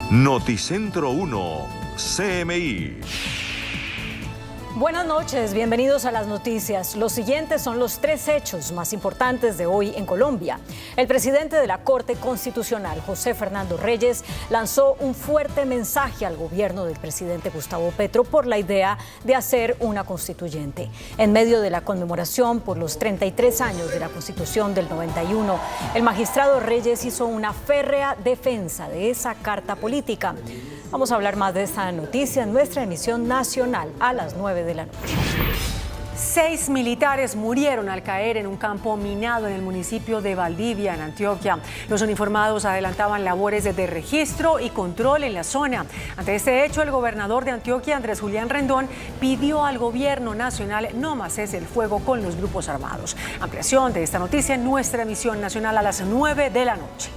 Noticentro 1, CMI. Buenas noches, bienvenidos a las noticias. Los siguientes son los 3 hechos más importantes de hoy en Colombia. El presidente de la Corte Constitucional, José Fernando Reyes, lanzó un fuerte mensaje al gobierno del presidente Gustavo Petro por la idea de hacer una constituyente. En medio de la conmemoración por los 33 años de la Constitución del 91, el magistrado Reyes hizo una férrea defensa de esa carta política. Vamos a hablar más de esta noticia en nuestra emisión nacional a las 9 de la noche. 6 militares murieron al caer en un campo minado en el municipio de Valdivia, en Antioquia. Los uniformados adelantaban labores de registro y control en la zona. Ante este hecho, el gobernador de Antioquia, Andrés Julián Rendón, pidió al gobierno nacional no más cese el fuego con los grupos armados. Ampliación de esta noticia en nuestra emisión nacional a las 9 de la noche.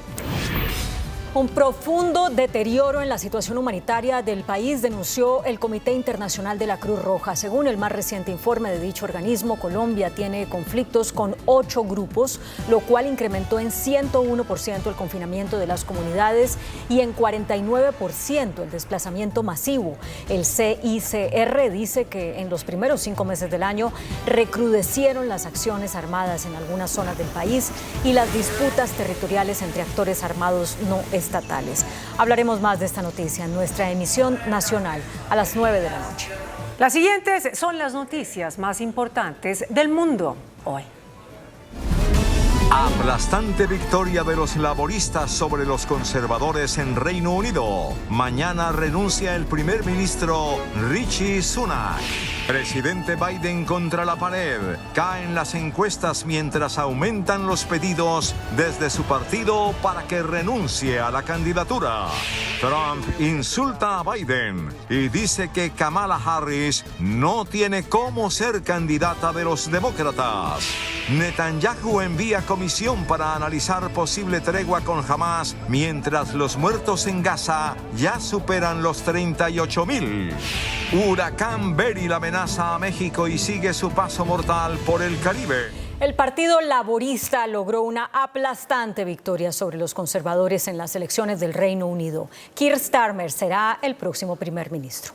Un profundo deterioro en la situación humanitaria del país denunció el Comité Internacional de la Cruz Roja. Según el más reciente informe de dicho organismo, Colombia tiene conflictos con 8 grupos, lo cual incrementó en 101% el confinamiento de las comunidades y en 49% el desplazamiento masivo. El CICR dice que en los primeros 5 meses del año recrudecieron las acciones armadas en algunas zonas del país y las disputas territoriales entre actores armados no estatales. Hablaremos más de esta noticia en nuestra emisión nacional a las 9 de la noche. Las siguientes son las noticias más importantes del mundo hoy. Aplastante victoria de los laboristas sobre los conservadores en Reino Unido. Mañana renuncia el primer ministro Rishi Sunak. Presidente Biden contra la pared. Caen las encuestas mientras aumentan los pedidos desde su partido para que renuncie a la candidatura. Trump insulta a Biden y dice que Kamala Harris no tiene cómo ser candidata de los demócratas. Netanyahu envía comisión para analizar posible tregua con Hamas, mientras los muertos en Gaza ya superan los 38,000. Huracán Beryl amenaza a México y sigue su paso mortal por el Caribe. El Partido Laborista logró una aplastante victoria sobre los conservadores en las elecciones del Reino Unido. Keir Starmer será el próximo primer ministro.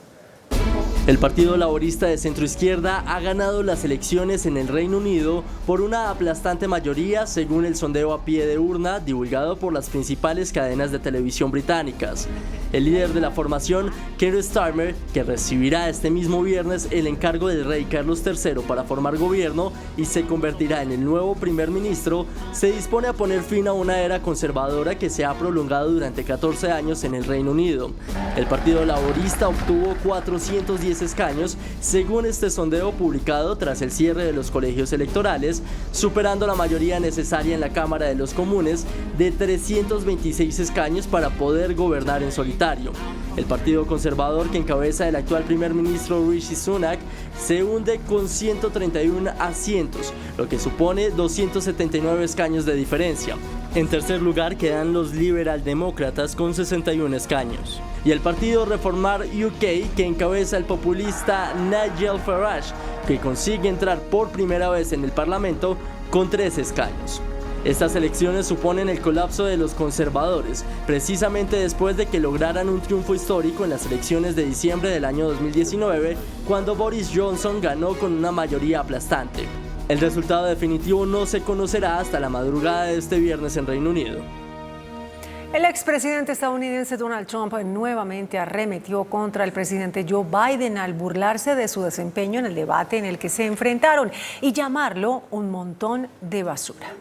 El Partido Laborista de centroizquierda ha ganado las elecciones en el Reino Unido por una aplastante mayoría, según el sondeo a pie de urna divulgado por las principales cadenas de televisión británicas. El líder de la formación, Keir Starmer, que recibirá este mismo viernes el encargo del rey Carlos III para formar gobierno y se convertirá en el nuevo primer ministro, se dispone a poner fin a una era conservadora que se ha prolongado durante 14 años en el Reino Unido. El Partido Laborista obtuvo 410 escaños, según este sondeo publicado tras el cierre de los colegios electorales, superando la mayoría necesaria en la Cámara de los Comunes de 326 escaños para poder gobernar en solitario. El Partido Conservador, que encabeza el actual primer ministro Rishi Sunak, se hunde con 131 asientos, lo que supone 279 escaños de diferencia. En tercer lugar quedan los liberaldemócratas con 61 escaños. Y el Partido Reformar UK, que encabeza el populista Nigel Farage, que consigue entrar por primera vez en el Parlamento con 3 escaños. Estas elecciones suponen el colapso de los conservadores, precisamente después de que lograran un triunfo histórico en las elecciones de diciembre del año 2019, cuando Boris Johnson ganó con una mayoría aplastante. El resultado definitivo no se conocerá hasta la madrugada de este viernes en Reino Unido. El expresidente estadounidense Donald Trump nuevamente arremetió contra el presidente Joe Biden al burlarse de su desempeño en el debate en el que se enfrentaron y llamarlo un montón de basura.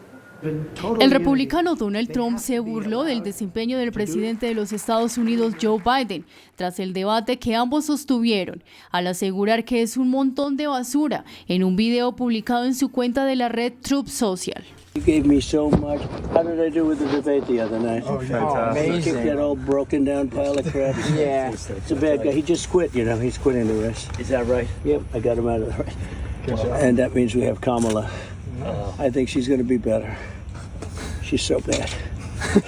El republicano Donald Trump se burló del desempeño del presidente de los Estados Unidos, Joe Biden, tras el debate que ambos sostuvieron, al asegurar que es un montón de basura en un video publicado en su cuenta de la red Truth Social. You gave me so much. How did I do with the debate the other night? Oh, fantastic. You kicked that old broken down pile of crap. Yeah. It's a bad guy. He just quit, you know. He's quitting the race. Is that right? Yep, I got him out of the race. And that means we have Kamala. I think she's going to be better. She's so bad.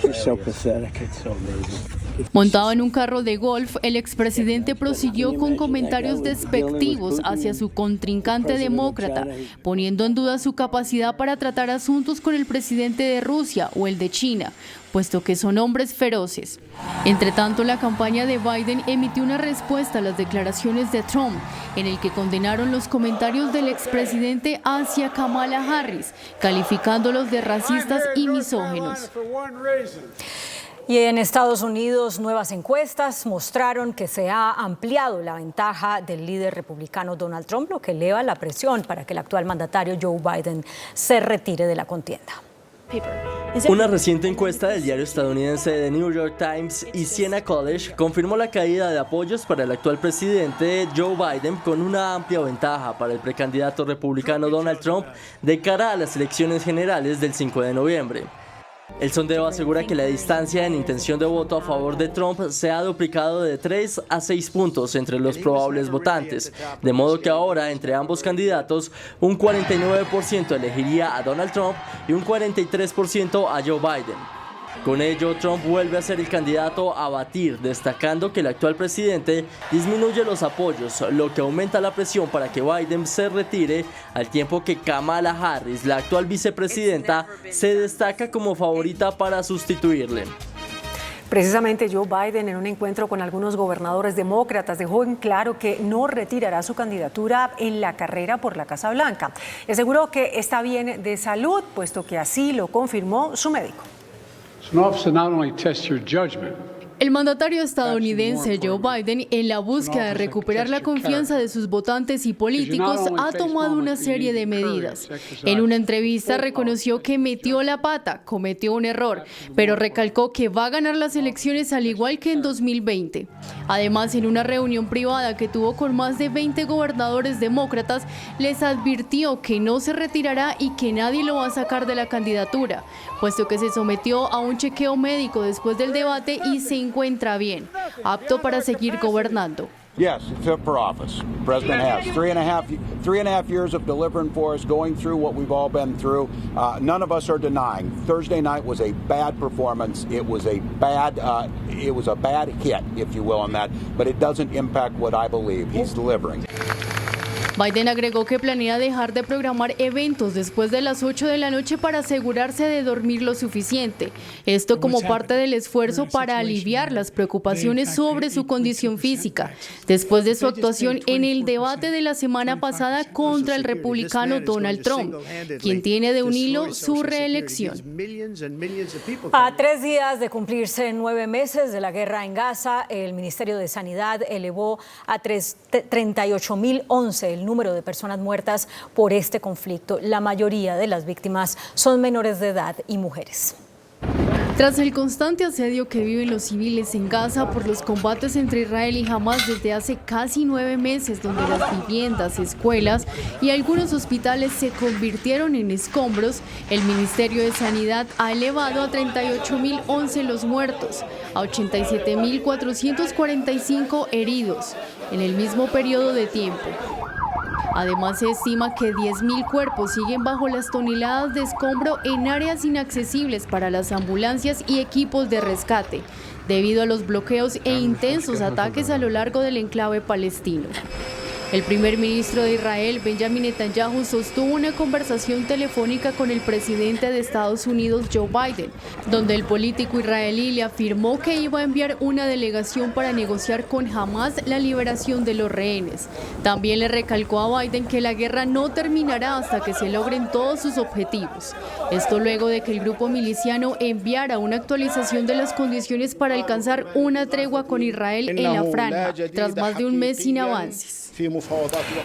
She's so pathetic. It's so amazing. Montado en un carro de golf, el expresidente prosiguió con comentarios despectivos hacia su contrincante demócrata, poniendo en duda su capacidad para tratar asuntos con el presidente de Rusia o el de China, puesto que son hombres feroces. Entre tanto, la campaña de Biden emitió una respuesta a las declaraciones de Trump, en el que condenaron los comentarios del expresidente hacia Kamala Harris, calificándolos de racistas y misóginos. Y en Estados Unidos, nuevas encuestas mostraron que se ha ampliado la ventaja del líder republicano Donald Trump, lo que eleva la presión para que el actual mandatario Joe Biden se retire de la contienda. Una reciente encuesta del diario estadounidense The New York Times y Siena College confirmó la caída de apoyos para el actual presidente Joe Biden, con una amplia ventaja para el precandidato republicano Donald Trump de cara a las elecciones generales del 5 de noviembre. El sondeo asegura que la distancia en intención de voto a favor de Trump se ha duplicado de 3 a 6 puntos entre los probables votantes, de modo que ahora entre ambos candidatos un 49% elegiría a Donald Trump y un 43% a Joe Biden. Con ello, Trump vuelve a ser el candidato a batir, destacando que el actual presidente disminuye los apoyos, lo que aumenta la presión para que Biden se retire, al tiempo que Kamala Harris, la actual vicepresidenta, se destaca como favorita para sustituirle. Precisamente Joe Biden, en un encuentro con algunos gobernadores demócratas, dejó en claro que no retirará su candidatura en la carrera por la Casa Blanca. Aseguró que está bien de salud, puesto que así lo confirmó su médico. El mandatario estadounidense Joe Biden, en la búsqueda de recuperar la confianza de sus votantes y políticos, ha tomado una serie de medidas. En una entrevista reconoció que metió la pata, cometió un error, pero recalcó que va a ganar las elecciones al igual que en 2020. Además, en una reunión privada que tuvo con más de 20 gobernadores demócratas, les advirtió que no se retirará y que nadie lo va a sacar de la candidatura, puesto que se sometió a un chequeo médico después del debate y se encuentra bien, apto para seguir gobernando. Yes, fit for office. The president has three and a half years of delivering for us, going through what we've all been through. None of us are denying Thursday night was a bad performance. It was a bad hit, if you will, on that. But it doesn't impact what I believe. He's delivering. Biden agregó que planea dejar de programar eventos después de las 8 de la noche para asegurarse de dormir lo suficiente. Esto como parte del esfuerzo para aliviar las preocupaciones sobre su condición física, después de su actuación en el debate de la semana pasada contra el republicano Donald Trump, quien tiene de un hilo su reelección. A 3 días de cumplirse 9 meses de la guerra en Gaza, el Ministerio de Sanidad elevó a 38.011 el número de personas muertas por este conflicto. La mayoría de las víctimas son menores de edad y mujeres. Tras el constante asedio que viven los civiles en Gaza por los combates entre Israel y Hamás desde hace casi 9 meses, donde las viviendas, escuelas y algunos hospitales se convirtieron en escombros, el Ministerio de Sanidad ha elevado a 38.011 los muertos, a 87.445 heridos en el mismo periodo de tiempo. Además, se estima que 10.000 cuerpos siguen bajo las toneladas de escombro en áreas inaccesibles para las ambulancias y equipos de rescate, debido a los bloqueos e intensos ataques a lo largo del enclave palestino. El primer ministro de Israel, Benjamin Netanyahu, sostuvo una conversación telefónica con el presidente de Estados Unidos, Joe Biden, donde el político israelí le afirmó que iba a enviar una delegación para negociar con Hamás la liberación de los rehenes. También le recalcó a Biden que la guerra no terminará hasta que se logren todos sus objetivos. Esto luego de que el grupo miliciano enviara una actualización de las condiciones para alcanzar una tregua con Israel en la franja, tras más de un mes sin avances.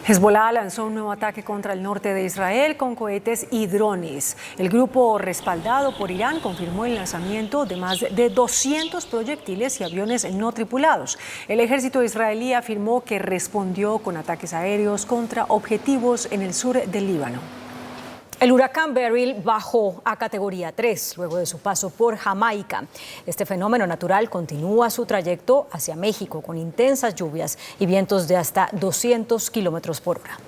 Hezbollah lanzó un nuevo ataque contra el norte de Israel con cohetes y drones. El grupo, respaldado por Irán, confirmó el lanzamiento de más de 200 proyectiles y aviones no tripulados. El ejército israelí afirmó que respondió con ataques aéreos contra objetivos en el sur del Líbano. El huracán Beryl bajó a categoría 3 luego de su paso por Jamaica. Este fenómeno natural continúa su trayecto hacia México con intensas lluvias y vientos de hasta 200 kilómetros por hora.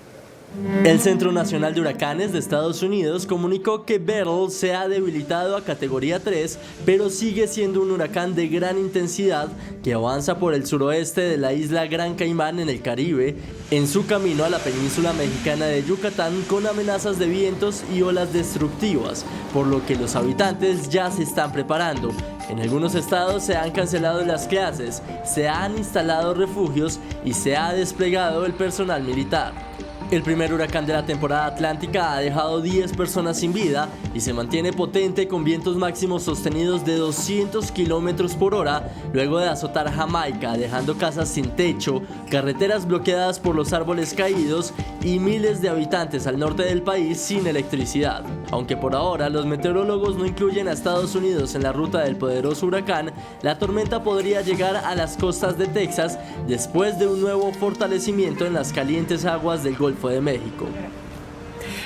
El Centro Nacional de Huracanes de Estados Unidos comunicó que Beryl se ha debilitado a categoría 3, pero sigue siendo un huracán de gran intensidad que avanza por el suroeste de la isla Gran Caimán en el Caribe, en su camino a la península mexicana de Yucatán, con amenazas de vientos y olas destructivas, por lo que los habitantes ya se están preparando. En algunos estados se han cancelado las clases, se han instalado refugios y se ha desplegado el personal militar. El primer huracán de la temporada atlántica ha dejado 10 personas sin vida y se mantiene potente con vientos máximos sostenidos de 200 kilómetros por hora, luego de azotar Jamaica, dejando casas sin techo, carreteras bloqueadas por los árboles caídos y miles de habitantes al norte del país sin electricidad. Aunque por ahora los meteorólogos no incluyen a Estados Unidos en la ruta del poderoso huracán, la tormenta podría llegar a las costas de Texas después de un nuevo fortalecimiento en las calientes aguas del Golfo de México.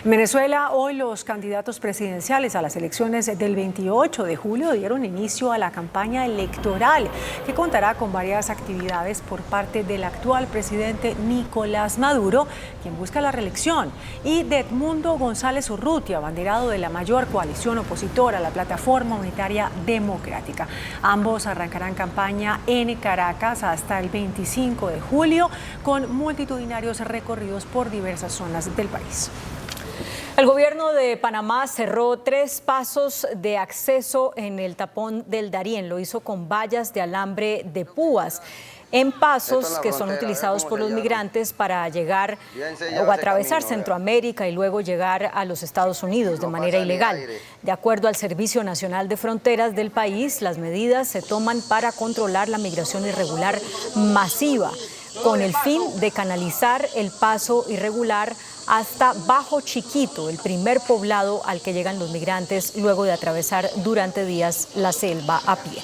En Venezuela, hoy los candidatos presidenciales a las elecciones del 28 de julio dieron inicio a la campaña electoral, que contará con varias actividades por parte del actual presidente Nicolás Maduro, quien busca la reelección, y de Edmundo González Urrutia, abanderado de la mayor coalición opositora, la Plataforma Unitaria Democrática. Ambos arrancarán campaña en Caracas hasta el 25 de julio, con multitudinarios recorridos por diversas zonas del país. El gobierno de Panamá cerró 3 pasos de acceso en el tapón del Darién. Lo hizo con vallas de alambre de púas en pasos que son utilizados por los migrantes para llegar o atravesar Centroamérica y luego llegar a los Estados Unidos de manera ilegal. De acuerdo al Servicio Nacional de Fronteras del país, las medidas se toman para controlar la migración irregular masiva, con el fin de canalizar el paso irregular hasta Bajo Chiquito, el primer poblado al que llegan los migrantes luego de atravesar durante días la selva a pie.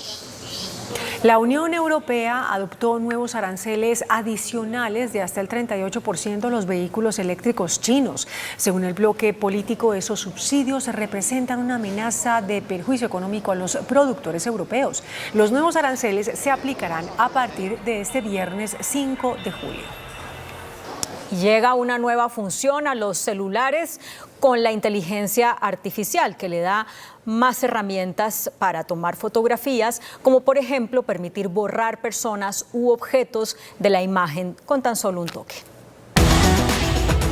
La Unión Europea adoptó nuevos aranceles adicionales de hasta el 38% a los vehículos eléctricos chinos. Según el bloque político, esos subsidios representan una amenaza de perjuicio económico a los productores europeos. Los nuevos aranceles se aplicarán a partir de este viernes 5 de julio. Llega una nueva función a los celulares con la inteligencia artificial que le da más herramientas para tomar fotografías, como por ejemplo permitir borrar personas u objetos de la imagen con tan solo un toque.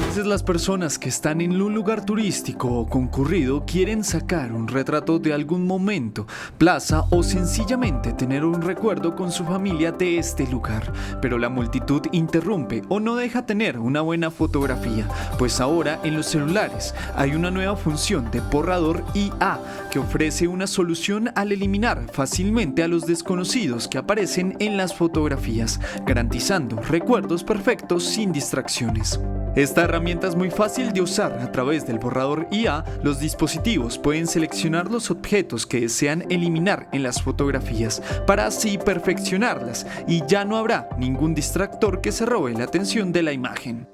A veces las personas que están en un lugar turístico o concurrido quieren sacar un retrato de algún momento, plaza o sencillamente tener un recuerdo con su familia de este lugar, pero la multitud interrumpe o no deja tener una buena fotografía, pues ahora en los celulares hay una nueva función de borrador IA que ofrece una solución al eliminar fácilmente a los desconocidos que aparecen en las fotografías, garantizando recuerdos perfectos sin distracciones. Esta herramienta es muy fácil de usar. A través del borrador IA, los dispositivos pueden seleccionar los objetos que desean eliminar en las fotografías para así perfeccionarlas y ya no habrá ningún distractor que se robe la atención de la imagen.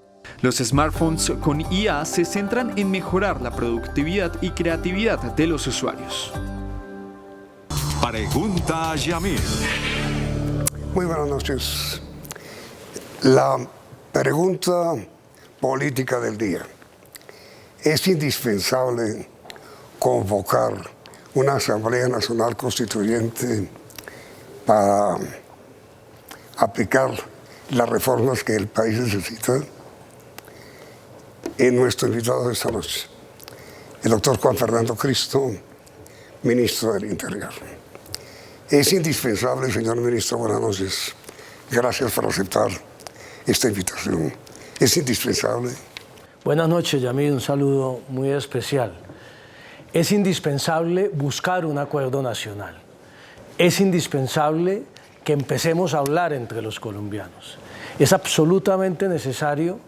Los smartphones con IA se centran en mejorar la productividad y creatividad de los usuarios. Pregunta Yamil. Muy buenas noches. La pregunta política del día. Es indispensable convocar una Asamblea Nacional Constituyente para aplicar las reformas que el país necesita. En nuestro invitado de esta noche, el doctor Juan Fernando Cristo, ministro del Interior. Es indispensable, señor ministro, buenas noches. Gracias por aceptar esta invitación. Es indispensable. Buenas noches, Yamil, un saludo muy especial. Es indispensable buscar un acuerdo nacional. Es indispensable que empecemos a hablar entre los colombianos. Es absolutamente necesario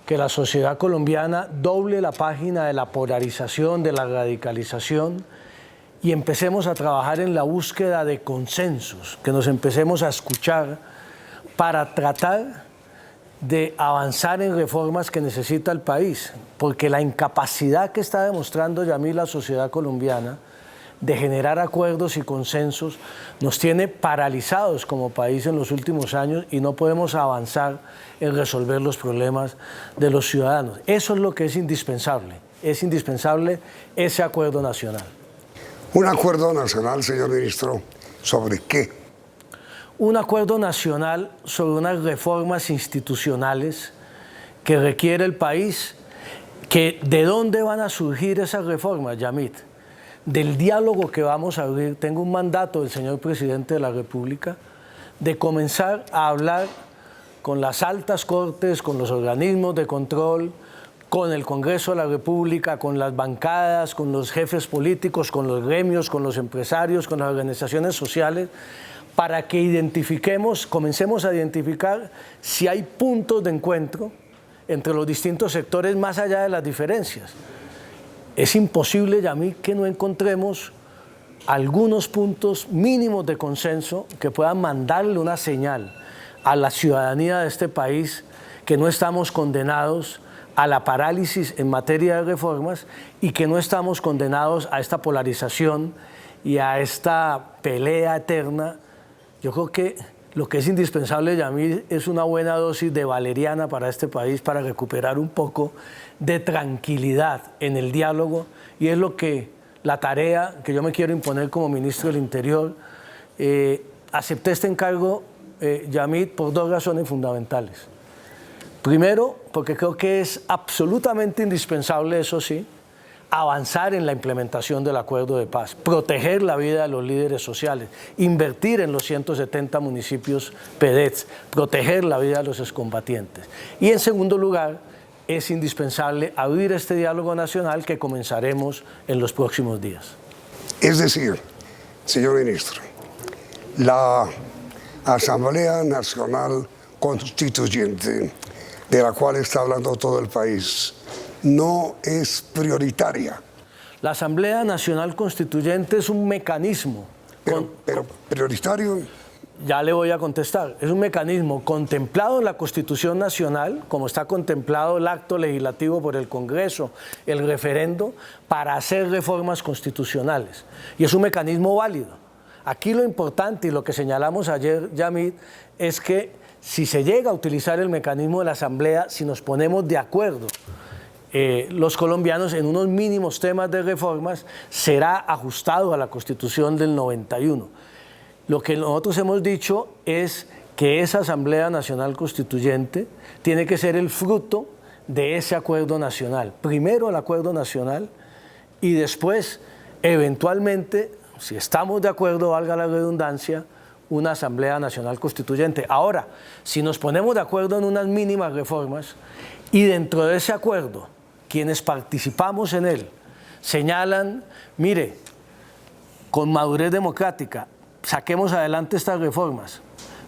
que la sociedad colombiana doble la página de la polarización, de la radicalización y empecemos a trabajar en la búsqueda de consensos, que nos empecemos a escuchar para tratar de avanzar en reformas que necesita el país, porque la incapacidad que está demostrando Yamil la sociedad colombiana de generar acuerdos y consensos nos tiene paralizados como país en los últimos años y no podemos avanzar en resolver los problemas de los ciudadanos. Eso es lo que es indispensable ese acuerdo nacional. Un acuerdo nacional, señor ministro, ¿sobre qué? Un acuerdo nacional sobre unas reformas institucionales que requiere el país. ¿De dónde van a surgir esas reformas, Yamit? Del diálogo que vamos a abrir. Tengo un mandato del señor presidente de la República de comenzar a hablar con las altas cortes, con los organismos de control, con el Congreso de la República, con las bancadas, con los jefes políticos, con los gremios, con los empresarios, con las organizaciones sociales, para que comencemos a identificar si hay puntos de encuentro entre los distintos sectores más allá de las diferencias. Es imposible, Yamit, que no encontremos algunos puntos mínimos de consenso que puedan mandarle una señal a la ciudadanía de este país que no estamos condenados a la parálisis en materia de reformas y que no estamos condenados a esta polarización y a esta pelea eterna. Yo creo que lo que es indispensable, Yamil, es una buena dosis de valeriana para este país para recuperar un poco de tranquilidad en el diálogo, y es la tarea que yo me quiero imponer como ministro del Interior. Acepté este encargo, Yamil, por dos razones fundamentales. Primero, porque creo que es absolutamente indispensable, eso sí, avanzar en la implementación del acuerdo de paz, proteger la vida de los líderes sociales, invertir en los 170 municipios PEDETs, proteger la vida de los excombatientes. Y en segundo lugar, es indispensable abrir este diálogo nacional que comenzaremos en los próximos días. Es decir, señor ministro, la Asamblea Nacional Constituyente, de la cual está hablando todo el país, no es prioritaria. La Asamblea Nacional Constituyente es un mecanismo. Pero prioritario. Ya le voy a contestar. Es un mecanismo contemplado en la Constitución Nacional, como está contemplado el acto legislativo por el Congreso, el referendo, para hacer reformas constitucionales. Y es un mecanismo válido. Aquí lo importante y lo que señalamos ayer, Yamit, es que si se llega a utilizar el mecanismo de la Asamblea, si nos ponemos de acuerdo los colombianos en unos mínimos temas de reformas, será ajustado a la Constitución del 91. Lo que nosotros hemos dicho es que esa Asamblea Nacional Constituyente tiene que ser el fruto de ese acuerdo nacional. Primero el acuerdo nacional y después, eventualmente, si estamos de acuerdo, valga la redundancia, una Asamblea Nacional Constituyente. Ahora, si nos ponemos de acuerdo en unas mínimas reformas y dentro de ese acuerdo, quienes participamos en él señalan, mire, con madurez democrática, saquemos adelante estas reformas,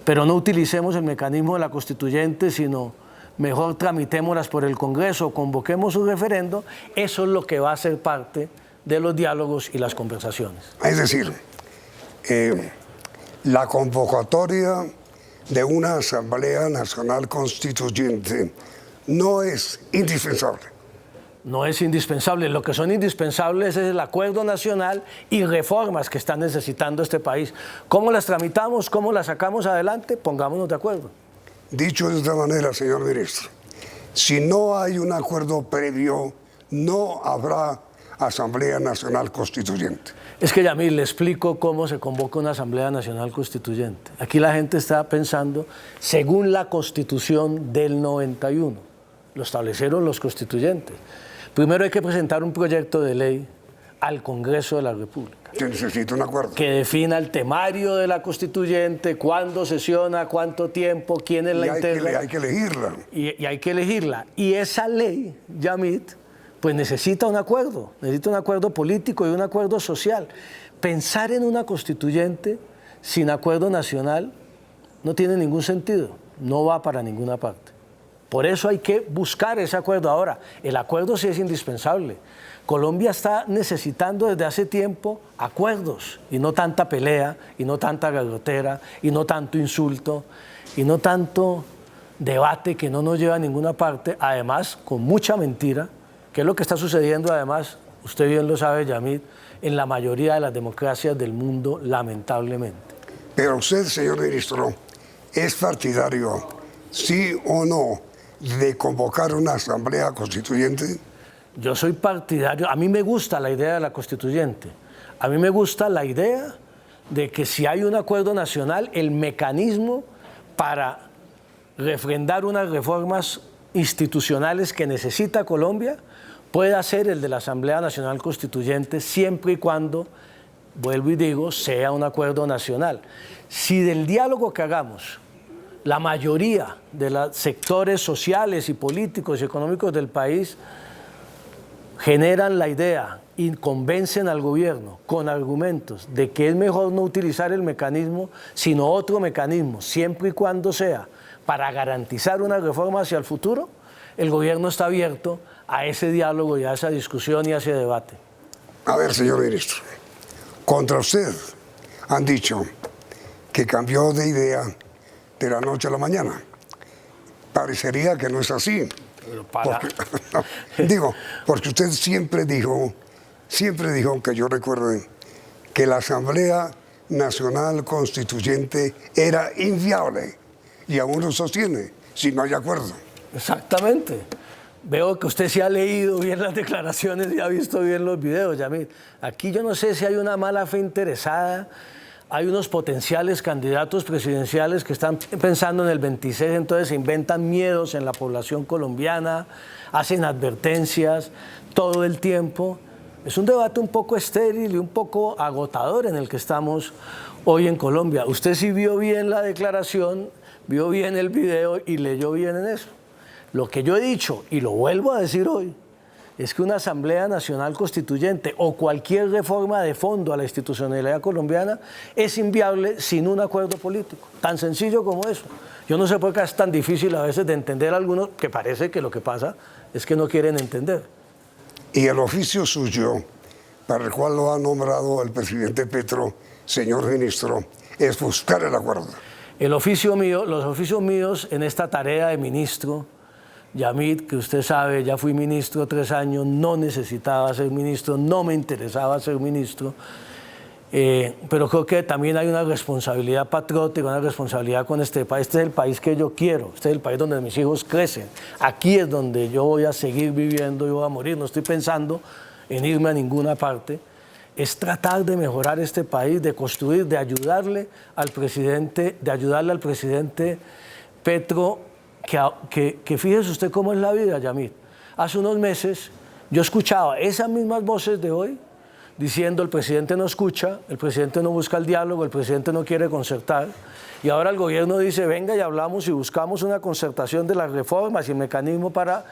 pero no utilicemos el mecanismo de la Constituyente, sino mejor tramitémoslas por el Congreso, convoquemos un referendo, eso es lo que va a ser parte de los diálogos y las conversaciones. Es decir, la convocatoria de una Asamblea Nacional Constituyente no es indispensable. No es indispensable. Lo que son indispensables es el acuerdo nacional y reformas que está necesitando este país. ¿Cómo las tramitamos? ¿Cómo las sacamos adelante? Pongámonos de acuerdo. Dicho de esta manera, señor ministro, si no hay un acuerdo previo, no habrá Asamblea Nacional Constituyente. Es que, Yamil, le explico cómo se convoca una Asamblea Nacional Constituyente. Aquí la gente está pensando según la Constitución del 91. Lo establecieron los constituyentes. Primero hay que presentar un proyecto de ley al Congreso de la República. Se necesita un acuerdo. Que defina el temario de la constituyente, cuándo sesiona, cuánto tiempo, quiénes la integran. Hay que elegirla. Y hay que elegirla. Y esa ley, Yamit, pues necesita un acuerdo político y un acuerdo social. Pensar en una constituyente sin acuerdo nacional no tiene ningún sentido, no va para ninguna parte. Por eso hay que buscar ese acuerdo. Ahora, el acuerdo sí es indispensable. Colombia está necesitando desde hace tiempo acuerdos y no tanta pelea, y no tanta garrotera, y no tanto insulto, y no tanto debate que no nos lleva a ninguna parte, además con mucha mentira, que es lo que está sucediendo además, usted bien lo sabe, Yamit, en la mayoría de las democracias del mundo, lamentablemente. Pero usted, señor ministro, ¿es partidario, sí o no, de convocar una asamblea constituyente? Yo soy partidario, a mí me gusta la idea de la constituyente, a mí me gusta la idea de que si hay un acuerdo nacional, el mecanismo para refrendar unas reformas institucionales que necesita Colombia pueda ser el de la Asamblea Nacional Constituyente, siempre y cuando, vuelvo y digo, sea un acuerdo nacional. Si del diálogo que hagamos, la mayoría de los sectores sociales y políticos y económicos del país generan la idea y convencen al gobierno con argumentos de que es mejor no utilizar el mecanismo, sino otro mecanismo, siempre y cuando sea para garantizar una reforma hacia el futuro, el gobierno está abierto a ese diálogo y a esa discusión y a ese debate. A ver, señor ministro, contra usted han dicho que cambió de idea de la noche a la mañana. Parecería que no es así. Porque usted siempre dijo, que yo recuerde, que la Asamblea Nacional Constituyente era inviable y aún lo sostiene, si no hay acuerdo. Exactamente. Veo que usted se ha leído bien las declaraciones y ha visto bien los videos, Yamil. Aquí yo no sé si hay una mala fe interesada. Hay unos potenciales candidatos presidenciales que están pensando en el 26, entonces se inventan miedos en la población colombiana, hacen advertencias todo el tiempo. Es un debate un poco estéril y un poco agotador en el que estamos hoy en Colombia. Usted sí vio bien la declaración, vio bien el video y leyó bien en eso. Lo que yo he dicho, y lo vuelvo a decir hoy, es que una Asamblea Nacional Constituyente o cualquier reforma de fondo a la institucionalidad colombiana es inviable sin un acuerdo político. Tan sencillo como eso. Yo no sé por qué es tan difícil a veces de entender a algunos, que parece que lo que pasa es que no quieren entender. Y el oficio suyo, para el cual lo ha nombrado el presidente Petro, señor ministro, es buscar el acuerdo. El oficio mío, los oficios míos en esta tarea de ministro, Yamid, que usted sabe, ya fui ministro 3 años, no necesitaba ser ministro, no me interesaba ser ministro, pero creo que también hay una responsabilidad patriótica, una responsabilidad con este país. Este es el país que yo quiero, este es el país donde mis hijos crecen, aquí es donde yo voy a seguir viviendo y voy a morir, no estoy pensando en irme a ninguna parte. Es tratar de mejorar este país, de construir, de ayudarle al presidente Petro. Que fíjese usted cómo es la vida, Yamid. Hace unos meses yo escuchaba esas mismas voces de hoy diciendo el presidente no escucha, el presidente no busca el diálogo, el presidente no quiere concertar, y ahora el gobierno dice venga y hablamos y buscamos una concertación de las reformas y el mecanismo para...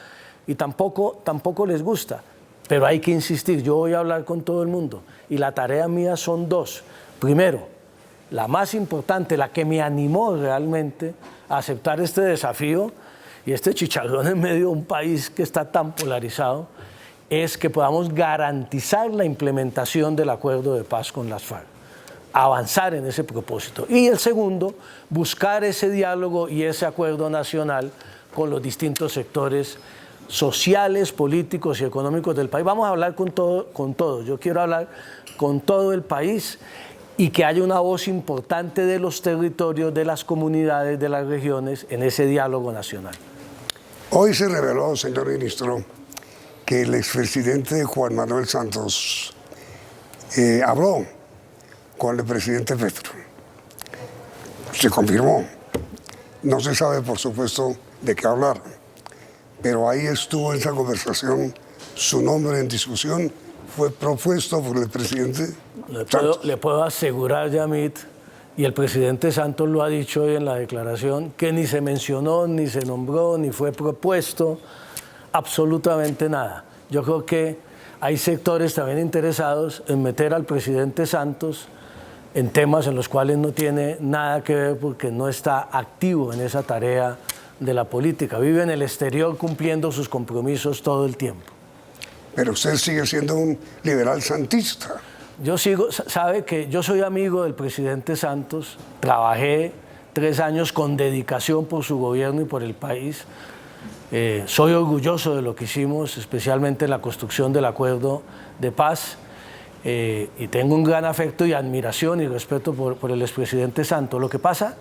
y tampoco les gusta. Pero hay que insistir, yo voy a hablar con todo el mundo y la tarea mía son 2. Primero, la más importante, la que me animó realmente a aceptar este desafío y este chicharrón en medio de un país que está tan polarizado, es que podamos garantizar la implementación del acuerdo de paz con las FARC, avanzar en ese propósito. Y el segundo, buscar ese diálogo y ese acuerdo nacional con los distintos sectores sociales, políticos y económicos del país. Vamos a hablar con todos. Yo quiero hablar con todo el país y que haya una voz importante de los territorios, de las comunidades, de las regiones en ese diálogo nacional. Hoy se reveló, señor ministro, que el expresidente Juan Manuel Santos habló con el presidente Petro. Se confirmó. No se sabe, por supuesto, de qué hablar, pero ahí estuvo en esa conversación, su nombre en discusión fue propuesto por el presidente Santos. Le puedo asegurar, Yamid, y el presidente Santos lo ha dicho hoy en la declaración, que ni se mencionó, ni se nombró, ni fue propuesto absolutamente nada. Yo creo que hay sectores también interesados en meter al presidente Santos en temas en los cuales no tiene nada que ver porque no está activo en esa tarea de la política. Vive en el exterior cumpliendo sus compromisos todo el tiempo. Pero usted sigue siendo un liberal santista. Yo sabe que yo soy amigo del presidente Santos, trabajé 3 años con dedicación por su gobierno y por el país. Soy orgulloso de lo que hicimos, especialmente en la construcción del acuerdo de paz. y tengo un gran afecto y admiración y respeto por el expresidente Santos. Lo que pasa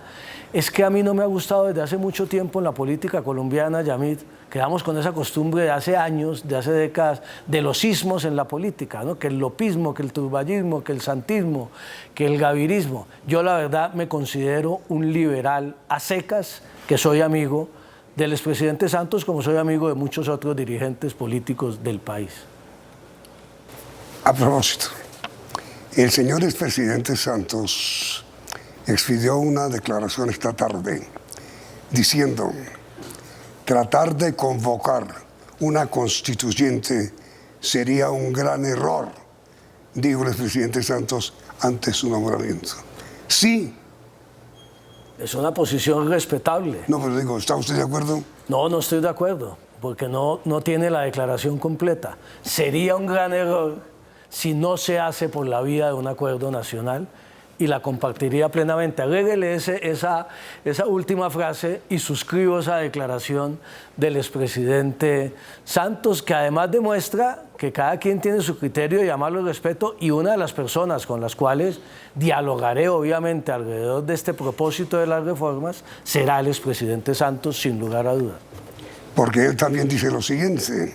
es que a mí no me ha gustado desde hace mucho tiempo en la política colombiana, Yamid, quedamos con esa costumbre de hace años, de hace décadas, de los sismos en la política, ¿no? Que el lopismo, que el turballismo, que el santismo, que el gavirismo. Yo la verdad me considero un liberal a secas, que soy amigo del expresidente Santos como soy amigo de muchos otros dirigentes políticos del país. A propósito, el señor expresidente Santos expidió una declaración esta tarde diciendo: tratar de convocar una constituyente sería un gran error, dijo el expresidente Santos ante su nombramiento. Sí. Es una posición respetable. No, pero digo, ¿está usted de acuerdo? No, no estoy de acuerdo, porque no tiene la declaración completa. Sería un gran error si no se hace por la vía de un acuerdo nacional, y la compartiría plenamente. Agréguele esa última frase y suscribo esa declaración del expresidente Santos, que además demuestra que cada quien tiene su criterio y amarlo y respeto, y una de las personas con las cuales dialogaré obviamente alrededor de este propósito de las reformas será el expresidente Santos, sin lugar a duda. Porque él también dice lo siguiente: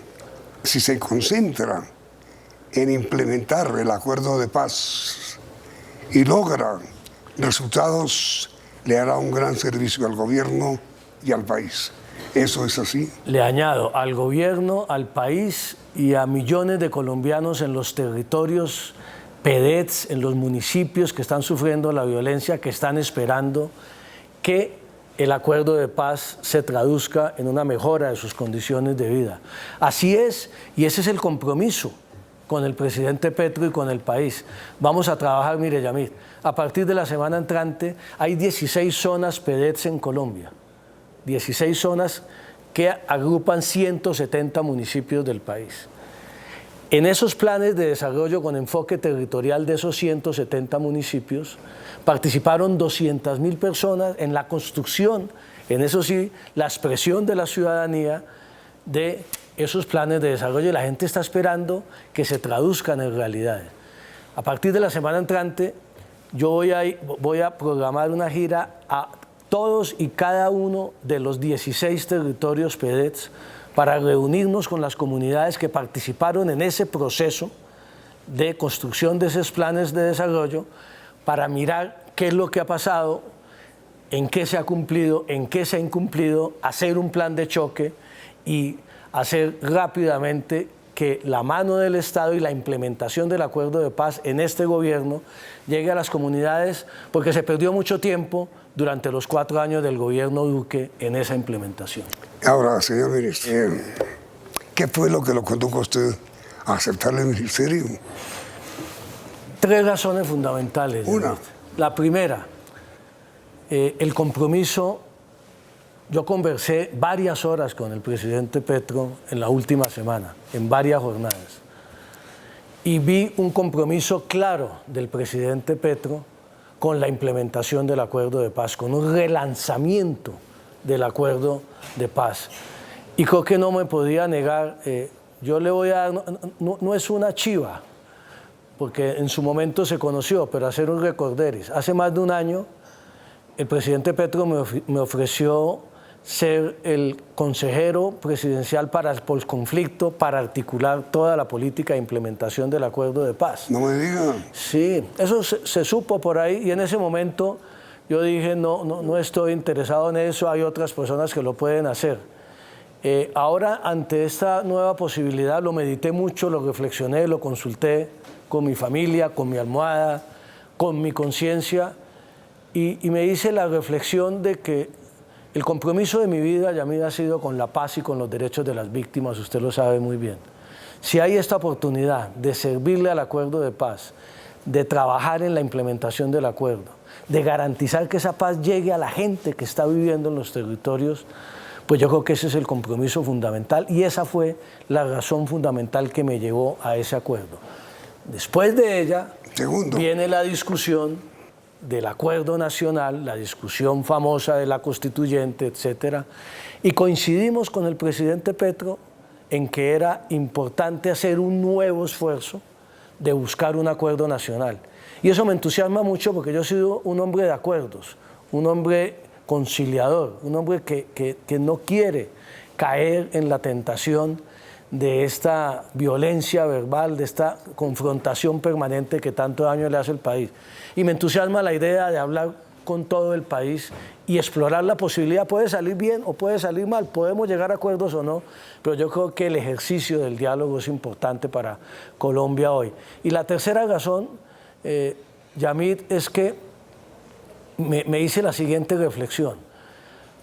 si se concentra en implementar el acuerdo de paz y logra resultados, le hará un gran servicio al gobierno y al país. ¿Eso es así? Le añado, al gobierno, al país y a millones de colombianos en los territorios PEDETs, en los municipios que están sufriendo la violencia, que están esperando que el acuerdo de paz se traduzca en una mejora de sus condiciones de vida. Así es, y ese es el compromiso con el presidente Petro y con el país. Vamos a trabajar, mire, Yamid, a partir de la semana entrante hay 16 zonas PEDETs en Colombia, 16 zonas que agrupan 170 municipios del país. En esos planes de desarrollo con enfoque territorial de esos 170 municipios participaron 200.000 personas en la construcción, en eso sí, la expresión de la ciudadanía de esos planes de desarrollo, y la gente está esperando que se traduzcan en realidades. A partir de la semana entrante yo voy a programar una gira a todos y cada uno de los 16 territorios PEDETs para reunirnos con las comunidades que participaron en ese proceso de construcción de esos planes de desarrollo, para mirar qué es lo que ha pasado, en qué se ha cumplido, en qué se ha incumplido, hacer un plan de choque y hacer rápidamente que la mano del Estado y la implementación del acuerdo de paz en este gobierno llegue a las comunidades, porque se perdió mucho tiempo durante los 4 años del gobierno Duque en esa implementación. Ahora, señor ministro, ¿qué fue lo que lo condujo a usted a aceptar el ministerio? 3 razones fundamentales. Una. La primera, el compromiso. Yo conversé varias horas con el presidente Petro en la última semana, en varias jornadas, y vi un compromiso claro del presidente Petro con la implementación del acuerdo de paz, con un relanzamiento del acuerdo de paz. Y creo que no me podía negar, yo le voy a dar, no es una chiva, porque en su momento se conoció, pero hacer un recorderis. Hace más de un año el presidente Petro me ofreció ser el consejero presidencial para el posconflicto, para articular toda la política de implementación del acuerdo de paz. No me diga. Sí, eso se supo por ahí, y en ese momento yo dije, no estoy interesado en eso, hay otras personas que lo pueden hacer. Ahora, ante esta nueva posibilidad, lo medité mucho, lo reflexioné, lo consulté con mi familia, con mi almohada, con mi conciencia, y me hice la reflexión de que el compromiso de mi vida, Yamid, ha sido con la paz y con los derechos de las víctimas, usted lo sabe muy bien. Si hay esta oportunidad de servirle al acuerdo de paz, de trabajar en la implementación del acuerdo, de garantizar que esa paz llegue a la gente que está viviendo en los territorios, pues yo creo que ese es el compromiso fundamental, y esa fue la razón fundamental que me llevó a ese acuerdo. Después de ella, viene la discusión del acuerdo nacional, la discusión famosa de la constituyente, etcétera, y coincidimos con el presidente Petro en que era importante hacer un nuevo esfuerzo de buscar un acuerdo nacional. Y eso me entusiasma mucho porque yo he sido un hombre de acuerdos, un hombre conciliador, un hombre que no quiere caer en la tentación de esta violencia verbal, de esta confrontación permanente que tanto daño le hace al país. Y me entusiasma la idea de hablar con todo el país y explorar la posibilidad. Puede salir bien o puede salir mal, podemos llegar a acuerdos o no, pero yo creo que el ejercicio del diálogo es importante para Colombia hoy. Y la tercera razón, Yamid, es que me hice la siguiente reflexión.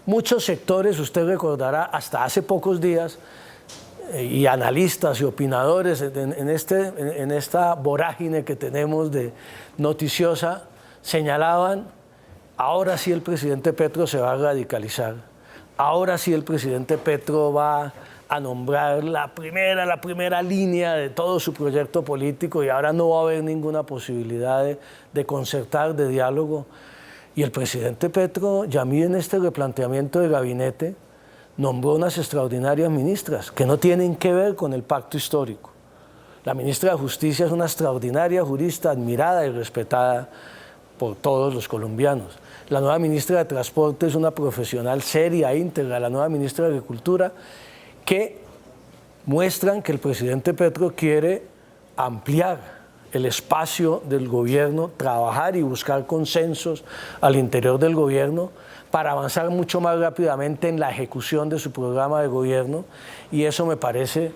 Muchos sectores, usted recordará, hasta hace pocos días, y analistas y opinadores en esta vorágine que tenemos de noticiosa, señalaban: ahora sí el presidente Petro se va a radicalizar, ahora sí el presidente Petro va a nombrar la primera línea de todo su proyecto político y ahora no va a haber ninguna posibilidad de concertar, de diálogo. Y el presidente Petro, Yamid, en este replanteamiento de gabinete, nombró unas extraordinarias ministras que no tienen que ver con el pacto histórico. La ministra de Justicia es una extraordinaria jurista, admirada y respetada por todos los colombianos. La nueva ministra de Transporte es una profesional seria, íntegra. La nueva ministra de Agricultura, que muestran que el presidente Petro quiere ampliar el espacio del gobierno, trabajar y buscar consensos al interior del gobierno para avanzar mucho más rápidamente en la ejecución de su programa de gobierno. Y eso me parece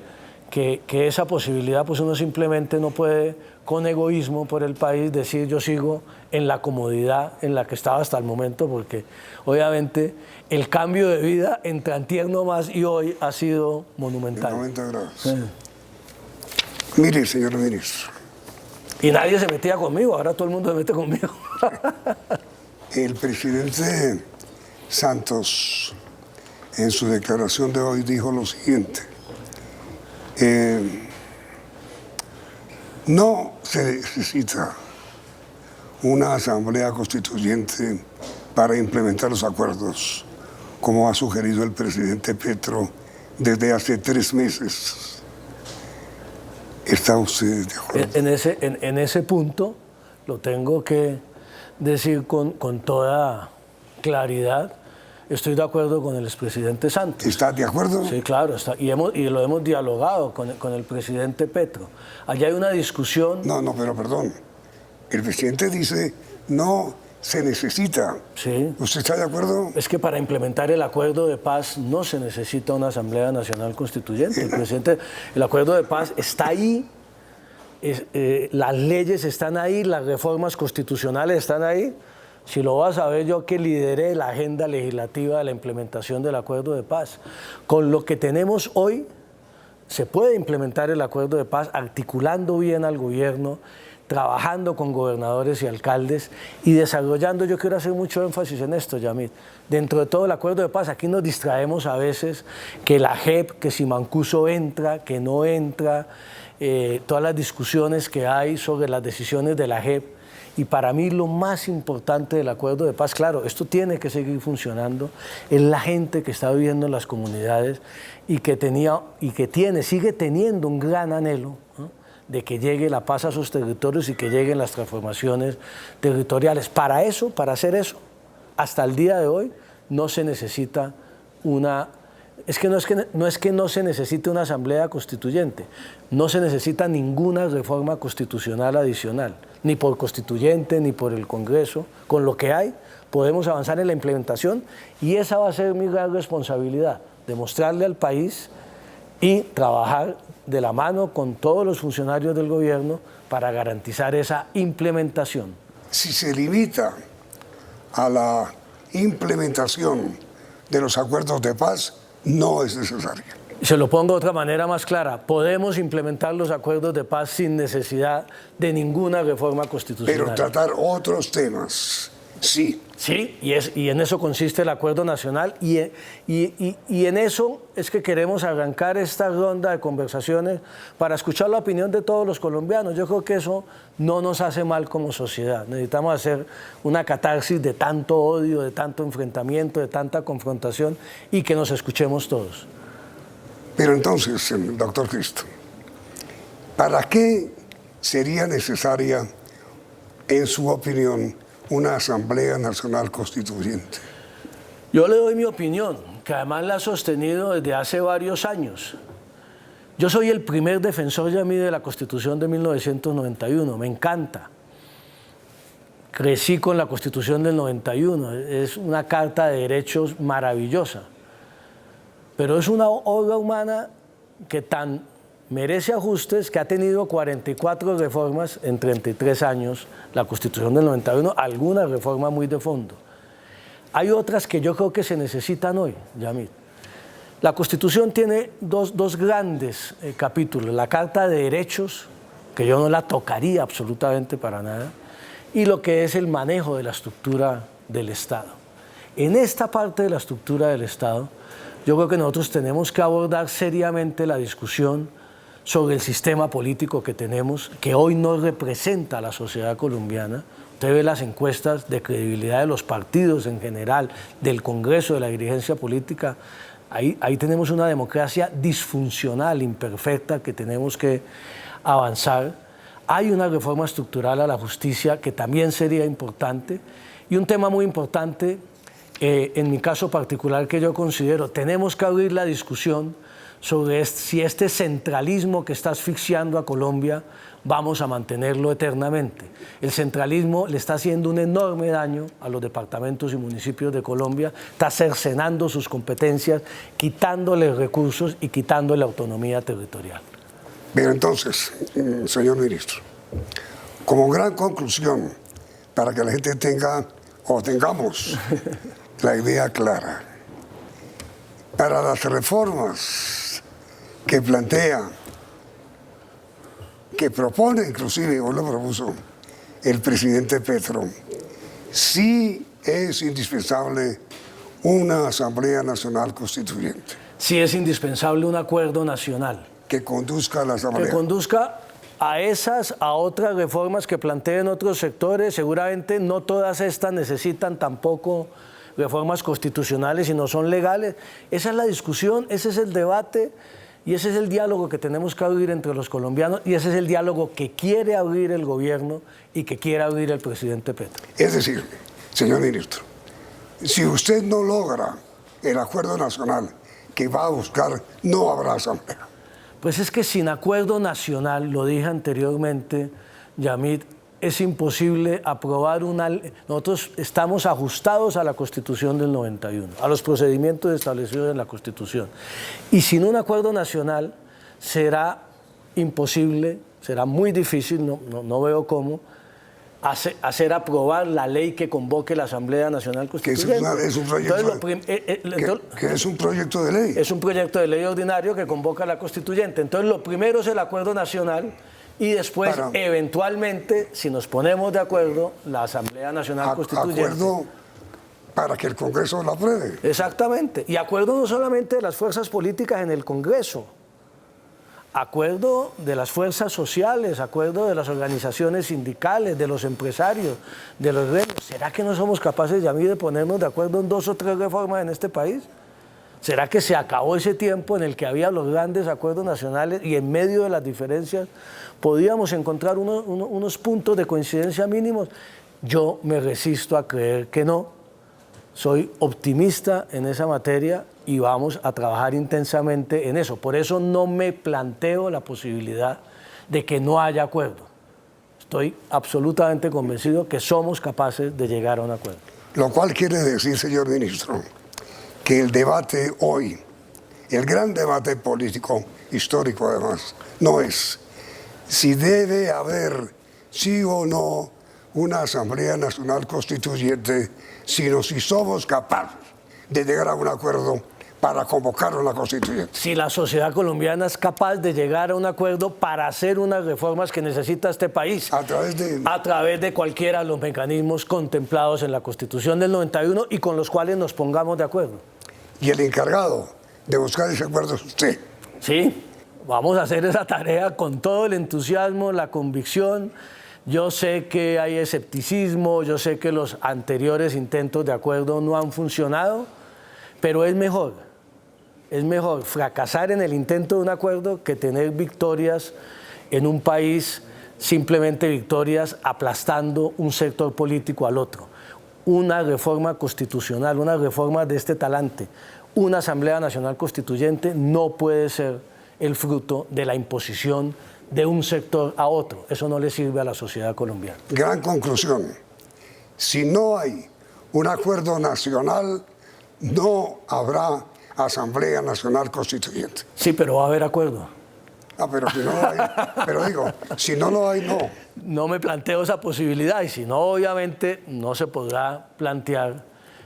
que esa posibilidad, pues uno simplemente no puede, con egoísmo por el país, decir yo sigo en la comodidad en la que estaba hasta el momento, porque obviamente el cambio de vida entre antier no más y hoy ha sido monumental. 90 grados. Sí. Mire, señor ministro. Y nadie se metía conmigo, ahora todo el mundo se mete conmigo. El presidente Santos, en su declaración de hoy, dijo lo siguiente: no se necesita una asamblea constituyente para implementar los acuerdos, como ha sugerido el presidente Petro desde hace 3 meses. ¿Está usted de acuerdo? En ese punto lo tengo que decir con toda claridad. Estoy de acuerdo con el expresidente Santos. ¿Está de acuerdo? Sí, claro, y lo hemos dialogado con el presidente Petro. Allá hay una discusión... No, pero perdón. El presidente dice no se necesita. Sí. ¿Usted está de acuerdo? Es que para implementar el acuerdo de paz no se necesita una Asamblea Nacional Constituyente. El acuerdo de paz está ahí, las leyes están ahí, las reformas constitucionales están ahí. Si lo vas a ver, yo que lideré la agenda legislativa de la implementación del acuerdo de paz. Con lo que tenemos hoy, se puede implementar el acuerdo de paz articulando bien al gobierno, trabajando con gobernadores y alcaldes y desarrollando. Yo quiero hacer mucho énfasis en esto, Yamid. Dentro de todo el acuerdo de paz, aquí nos distraemos a veces que la JEP, que si Mancuso entra, que no entra, todas las discusiones que hay sobre las decisiones de la JEP. Y para mí lo más importante del acuerdo de paz, claro, esto tiene que seguir funcionando, es la gente que está viviendo en las comunidades y que sigue teniendo un gran anhelo, ¿no?, de que llegue la paz a sus territorios y que lleguen las transformaciones territoriales. Para hacer eso, hasta el día de hoy no se necesita una... No es que no se necesite una asamblea constituyente, no se necesita ninguna reforma constitucional adicional, ni por constituyente, ni por el Congreso. Con lo que hay, podemos avanzar en la implementación y esa va a ser mi gran responsabilidad, demostrarle al país y trabajar de la mano con todos los funcionarios del gobierno para garantizar esa implementación. Si se limita a la implementación de los acuerdos de paz, no es necesario. Se lo pongo de otra manera más clara. Podemos implementar los acuerdos de paz sin necesidad de ninguna reforma constitucional. Pero tratar otros temas, sí. Sí, y en eso consiste el acuerdo nacional y en eso es que queremos arrancar esta ronda de conversaciones para escuchar la opinión de todos los colombianos. Yo creo que eso no nos hace mal como sociedad. Necesitamos hacer una catarsis de tanto odio, de tanto enfrentamiento, de tanta confrontación y que nos escuchemos todos. Pero entonces, doctor Cristo, ¿para qué ¿sería necesaria, en su opinión, una Asamblea Nacional Constituyente? Yo le doy mi opinión, que además la he sostenido desde hace varios años. Yo soy el primer defensor de la Constitución de 1991, me encanta. Crecí con la Constitución del 91, es una carta de derechos maravillosa. Pero es una obra humana que tan merece ajustes, que ha tenido 44 reformas en 33 años, la Constitución del 91, algunas reformas muy de fondo. Hay otras que yo creo que se necesitan hoy, Yamid. La Constitución tiene dos grandes capítulos, la Carta de Derechos, que yo no la tocaría absolutamente para nada, y lo que es el manejo de la estructura del Estado. En esta parte de la estructura del Estado, yo creo que nosotros tenemos que abordar seriamente la discusión sobre el sistema político que tenemos, que hoy no representa a la sociedad colombiana. Usted ve las encuestas de credibilidad de los partidos en general, del Congreso, de la dirigencia política. Ahí tenemos una democracia disfuncional, imperfecta, que tenemos que avanzar. Hay una reforma estructural a la justicia que también sería importante. Y un tema muy importante, en mi caso particular, que yo considero, tenemos que abrir la discusión sobre si este centralismo que está asfixiando a Colombia vamos a mantenerlo eternamente. El centralismo le está haciendo un enorme daño a los departamentos y municipios de Colombia, está cercenando sus competencias, quitándole recursos y quitándole autonomía territorial. Bien, entonces, señor ministro, como gran conclusión, para que la gente tenga o tengamos la idea clara, para las reformas que plantea, que propone inclusive, o lo propuso el presidente Petro, sí es indispensable una Asamblea Nacional Constituyente. Sí es indispensable un acuerdo nacional. Que conduzca a la Asamblea. Que conduzca a otras reformas que planteen otros sectores. Seguramente no todas estas necesitan tampoco reformas constitucionales y no son legales. Esa es la discusión, ese es el debate y ese es el diálogo que tenemos que abrir entre los colombianos y ese es el diálogo que quiere abrir el gobierno y que quiere abrir el presidente Petro. Es decir, señor ministro, si usted no logra el acuerdo nacional que va a buscar, no habrá asamblea. Pues es que sin acuerdo nacional, lo dije anteriormente, Yamid, es imposible aprobar una ley. Nosotros estamos ajustados a la Constitución del 91, a los procedimientos establecidos en la Constitución. Y sin un acuerdo nacional será imposible, será muy difícil, no veo cómo, hacer aprobar la ley que convoque la Asamblea Nacional Constituyente. Que es un proyecto de ley. Es un proyecto de ley ordinario que convoca la Constituyente. Entonces, lo primero es el acuerdo nacional y después, eventualmente, si nos ponemos de acuerdo, la Asamblea Nacional Constituyente. Acuerdo para que el Congreso lo apruebe. Exactamente. Y acuerdo no solamente de las fuerzas políticas en el Congreso, acuerdo de las fuerzas sociales, acuerdo de las organizaciones sindicales, de los empresarios, de los gremios. ¿Será que no somos capaces, Yamid, de ponernos de acuerdo en 2 o 3 reformas en este país? ¿Será que se acabó ese tiempo en el que había los grandes acuerdos nacionales y en medio de las diferencias podíamos encontrar unos puntos de coincidencia mínimos? Yo me resisto a creer que no. Soy optimista en esa materia y vamos a trabajar intensamente en eso. Por eso no me planteo la posibilidad de que no haya acuerdo. Estoy absolutamente convencido que somos capaces de llegar a un acuerdo. Lo cual quiere decir, señor ministro, que el debate hoy, el gran debate político, histórico además, no es si debe haber, sí o no, una Asamblea Nacional Constituyente, sino si somos capaces de llegar a un acuerdo para convocar una constituyente. Si la sociedad colombiana es capaz de llegar a un acuerdo para hacer unas reformas que necesita este país. A través de cualquiera de los mecanismos contemplados en la Constitución del 91 y con los cuales nos pongamos de acuerdo. Y el encargado de buscar ese acuerdo es usted. Sí, vamos a hacer esa tarea con todo el entusiasmo, la convicción. Yo sé que hay escepticismo, yo sé que los anteriores intentos de acuerdo no han funcionado, pero es mejor fracasar en el intento de un acuerdo que tener victorias en un país simplemente victorias aplastando un sector político al otro. Una reforma constitucional, una reforma de este talante, una Asamblea Nacional Constituyente no puede ser el fruto de la imposición de un sector a otro. Eso no le sirve a la sociedad colombiana. Gran conclusión. Si no hay un acuerdo nacional, no habrá Asamblea Nacional Constituyente. Sí, pero va a haber acuerdo. Pero si no lo hay, pero digo, si no lo hay, no. No me planteo esa posibilidad y si no, obviamente no se podrá plantear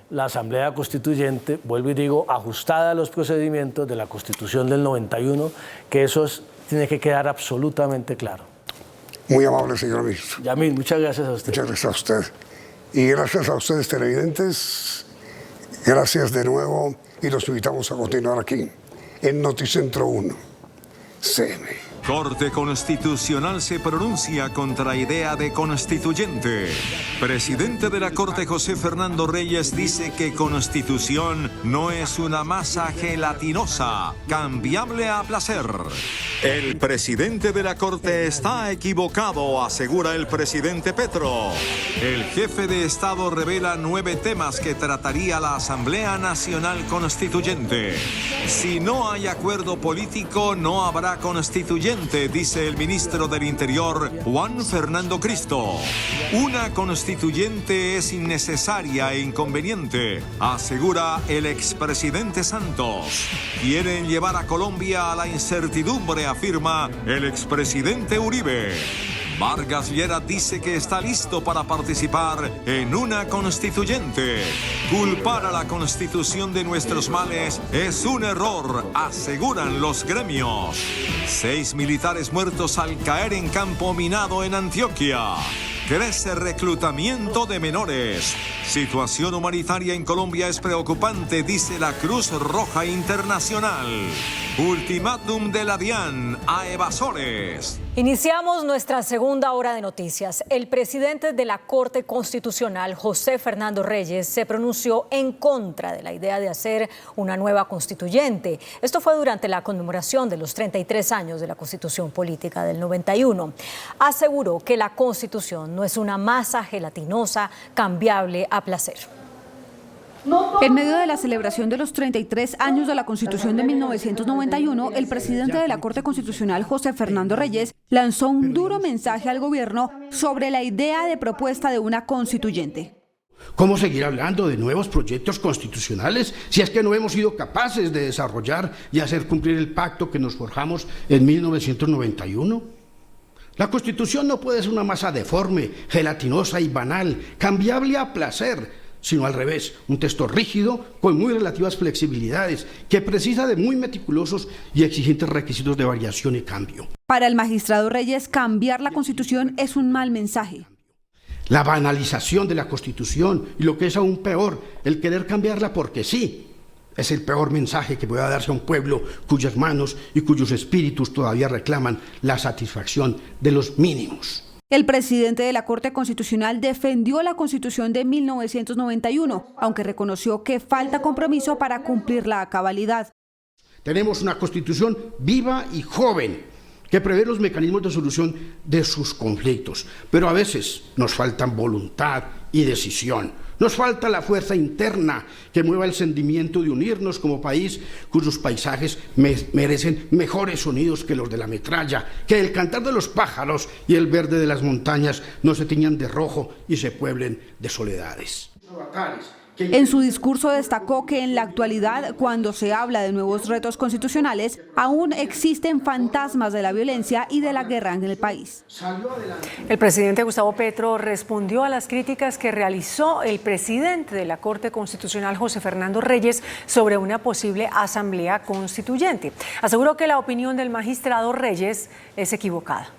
la Asamblea Constituyente, vuelvo y digo, ajustada a los procedimientos de la Constitución del 91, que eso tiene que quedar absolutamente claro. Muy amable, señor ministro. Yamil, muchas gracias a usted. Muchas gracias a usted. Y gracias a ustedes, televidentes. Gracias de nuevo y los invitamos a continuar aquí en Noticentro 1. CM. Corte Constitucional se pronuncia contra idea de constituyente. Presidente de la Corte José Fernando Reyes dice que constitución no es una masa gelatinosa, cambiable a placer. El presidente de la Corte está equivocado, asegura el presidente Petro. El jefe de Estado revela 9 temas que trataría la Asamblea Nacional Constituyente. Si no hay acuerdo político, no habrá constituyente, dice el ministro del Interior, Juan Fernando Cristo. Una constituyente es innecesaria e inconveniente, asegura el expresidente Santos. Quieren llevar a Colombia a la incertidumbre, afirma el expresidente Uribe. Vargas Lleras dice que está listo para participar en una constituyente. Culpar a la Constitución de nuestros males es un error, aseguran los gremios. 6 militares muertos al caer en campo minado en Antioquia. Crece reclutamiento de menores. Situación humanitaria en Colombia es preocupante, dice la Cruz Roja Internacional. Ultimátum de la DIAN a evasores. Iniciamos nuestra segunda hora de noticias. El presidente de la Corte Constitucional, José Fernando Reyes, se pronunció en contra de la idea de hacer una nueva constituyente. Esto fue durante la conmemoración de los 33 años de la Constitución Política del 91. Aseguró que la Constitución no es una masa gelatinosa cambiable a placer. En medio de la celebración de los 33 años de la Constitución de 1991, el presidente de la Corte Constitucional, José Fernando Reyes, lanzó un duro mensaje al gobierno sobre la idea de propuesta de una constituyente. ¿Cómo seguir hablando de nuevos proyectos constitucionales si es que no hemos sido capaces de desarrollar y hacer cumplir el pacto que nos forjamos en 1991? La Constitución no puede ser una masa deforme, gelatinosa y banal, cambiable a placer, sino al revés, un texto rígido con muy relativas flexibilidades, que precisa de muy meticulosos y exigentes requisitos de variación y cambio. Para el magistrado Reyes, cambiar la Constitución es un mal mensaje. La banalización de la Constitución y lo que es aún peor, el querer cambiarla porque sí, es el peor mensaje que pueda darse a un pueblo cuyas manos y cuyos espíritus todavía reclaman la satisfacción de los mínimos. El presidente de la Corte Constitucional defendió la Constitución de 1991, aunque reconoció que falta compromiso para cumplirla a cabalidad. Tenemos una Constitución viva y joven que prevé los mecanismos de solución de sus conflictos, pero a veces nos faltan voluntad y decisión. Nos falta la fuerza interna que mueva el sentimiento de unirnos como país cuyos paisajes merecen mejores sonidos que los de la metralla, que el cantar de los pájaros y el verde de las montañas no se tiñan de rojo y se pueblen de soledades. En su discurso destacó que en la actualidad, cuando se habla de nuevos retos constitucionales, aún existen fantasmas de la violencia y de la guerra en el país. El presidente Gustavo Petro respondió a las críticas que realizó el presidente de la Corte Constitucional, José Fernando Reyes, sobre una posible asamblea constituyente. Aseguró que la opinión del magistrado Reyes es equivocada.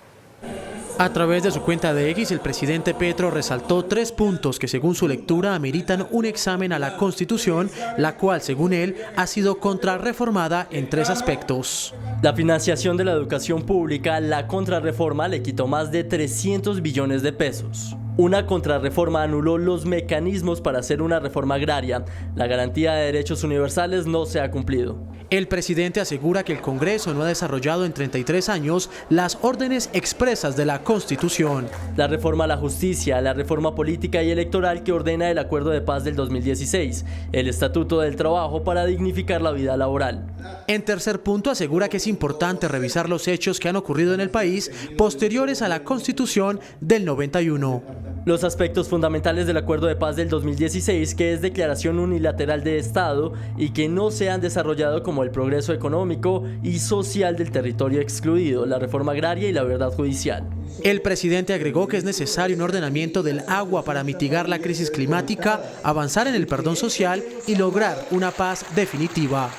A través de su cuenta de X, el presidente Petro resaltó 3 puntos que según su lectura ameritan un examen a la Constitución, la cual según él ha sido contrarreformada en 3 aspectos. La financiación de la educación pública, la contrarreforma le quitó más de 300 billones de pesos. Una contrarreforma anuló los mecanismos para hacer una reforma agraria. La garantía de derechos universales no se ha cumplido. El presidente asegura que el Congreso no ha desarrollado en 33 años las órdenes expresas de la Constitución. La reforma a la justicia, la reforma política y electoral que ordena el Acuerdo de Paz del 2016, el Estatuto del Trabajo para dignificar la vida laboral. En tercer punto, asegura que es importante revisar los hechos que han ocurrido en el país posteriores a la Constitución del 91. Los aspectos fundamentales del Acuerdo de Paz del 2016, que es declaración unilateral de Estado y que no se han desarrollado, como el progreso económico y social del territorio excluido, la reforma agraria y la verdad judicial. El presidente agregó que es necesario un ordenamiento del agua para mitigar la crisis climática, avanzar en el perdón social y lograr una paz definitiva.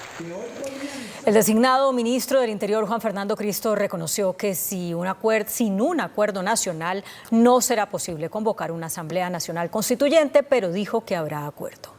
El designado ministro del Interior, Juan Fernando Cristo, reconoció que sin un acuerdo nacional no será posible convocar una Asamblea Nacional Constituyente, pero dijo que habrá acuerdo.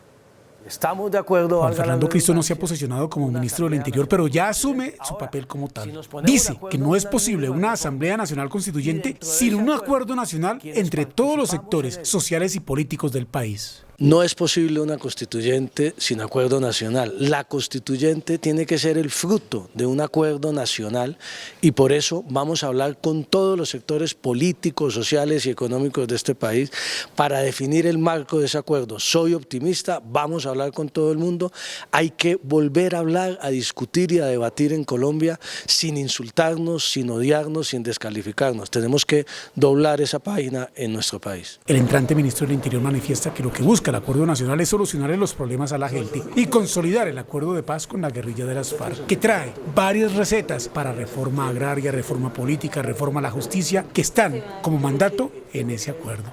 Estamos de acuerdo. Juan Fernando Cristo no se ha posesionado como ministro del Interior, pero ya asume su papel como tal. Dice que no es posible una Asamblea Nacional Constituyente sin un acuerdo nacional entre todos los sectores sociales y políticos del país. No es posible una constituyente sin acuerdo nacional. La constituyente tiene que ser el fruto de un acuerdo nacional y por eso vamos a hablar con todos los sectores políticos, sociales y económicos de este país para definir el marco de ese acuerdo. Soy optimista, vamos a hablar con todo el mundo. Hay que volver a hablar, a discutir y a debatir en Colombia sin insultarnos, sin odiarnos, sin descalificarnos. Tenemos que doblar esa página en nuestro país. El entrante ministro del Interior manifiesta que lo que busca el acuerdo nacional es solucionarle los problemas a la gente y consolidar el acuerdo de paz con la guerrilla de las FARC, que trae varias recetas para reforma agraria, reforma política, reforma a la justicia, que están como mandato en ese acuerdo.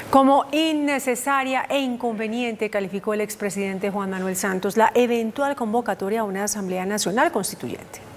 Como innecesaria e inconveniente calificó el expresidente Juan Manuel Santos la eventual convocatoria a una Asamblea Nacional Constituyente.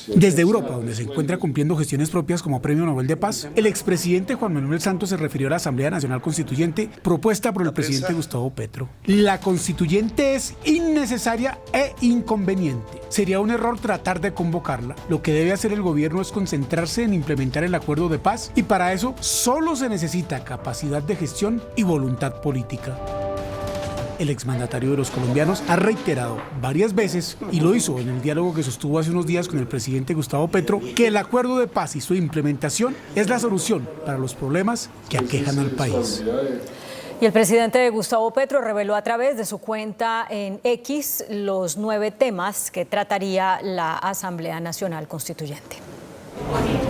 Desde Europa, donde se encuentra cumpliendo gestiones propias como Premio Nobel de Paz, el expresidente Juan Manuel Santos se refirió a la Asamblea Nacional Constituyente propuesta por el presidente Gustavo Petro. La constituyente es innecesaria e inconveniente. Sería un error tratar de convocarla. Lo que debe hacer el gobierno es concentrarse en implementar el acuerdo de paz y para eso solo se necesita capacidad de gestión y voluntad política. El exmandatario de los colombianos ha reiterado varias veces, y lo hizo en el diálogo que sostuvo hace unos días con el presidente Gustavo Petro, que el acuerdo de paz y su implementación es la solución para los problemas que aquejan al país. Y el presidente Gustavo Petro reveló a través de su cuenta en X los 9 temas que trataría la Asamblea Nacional Constituyente.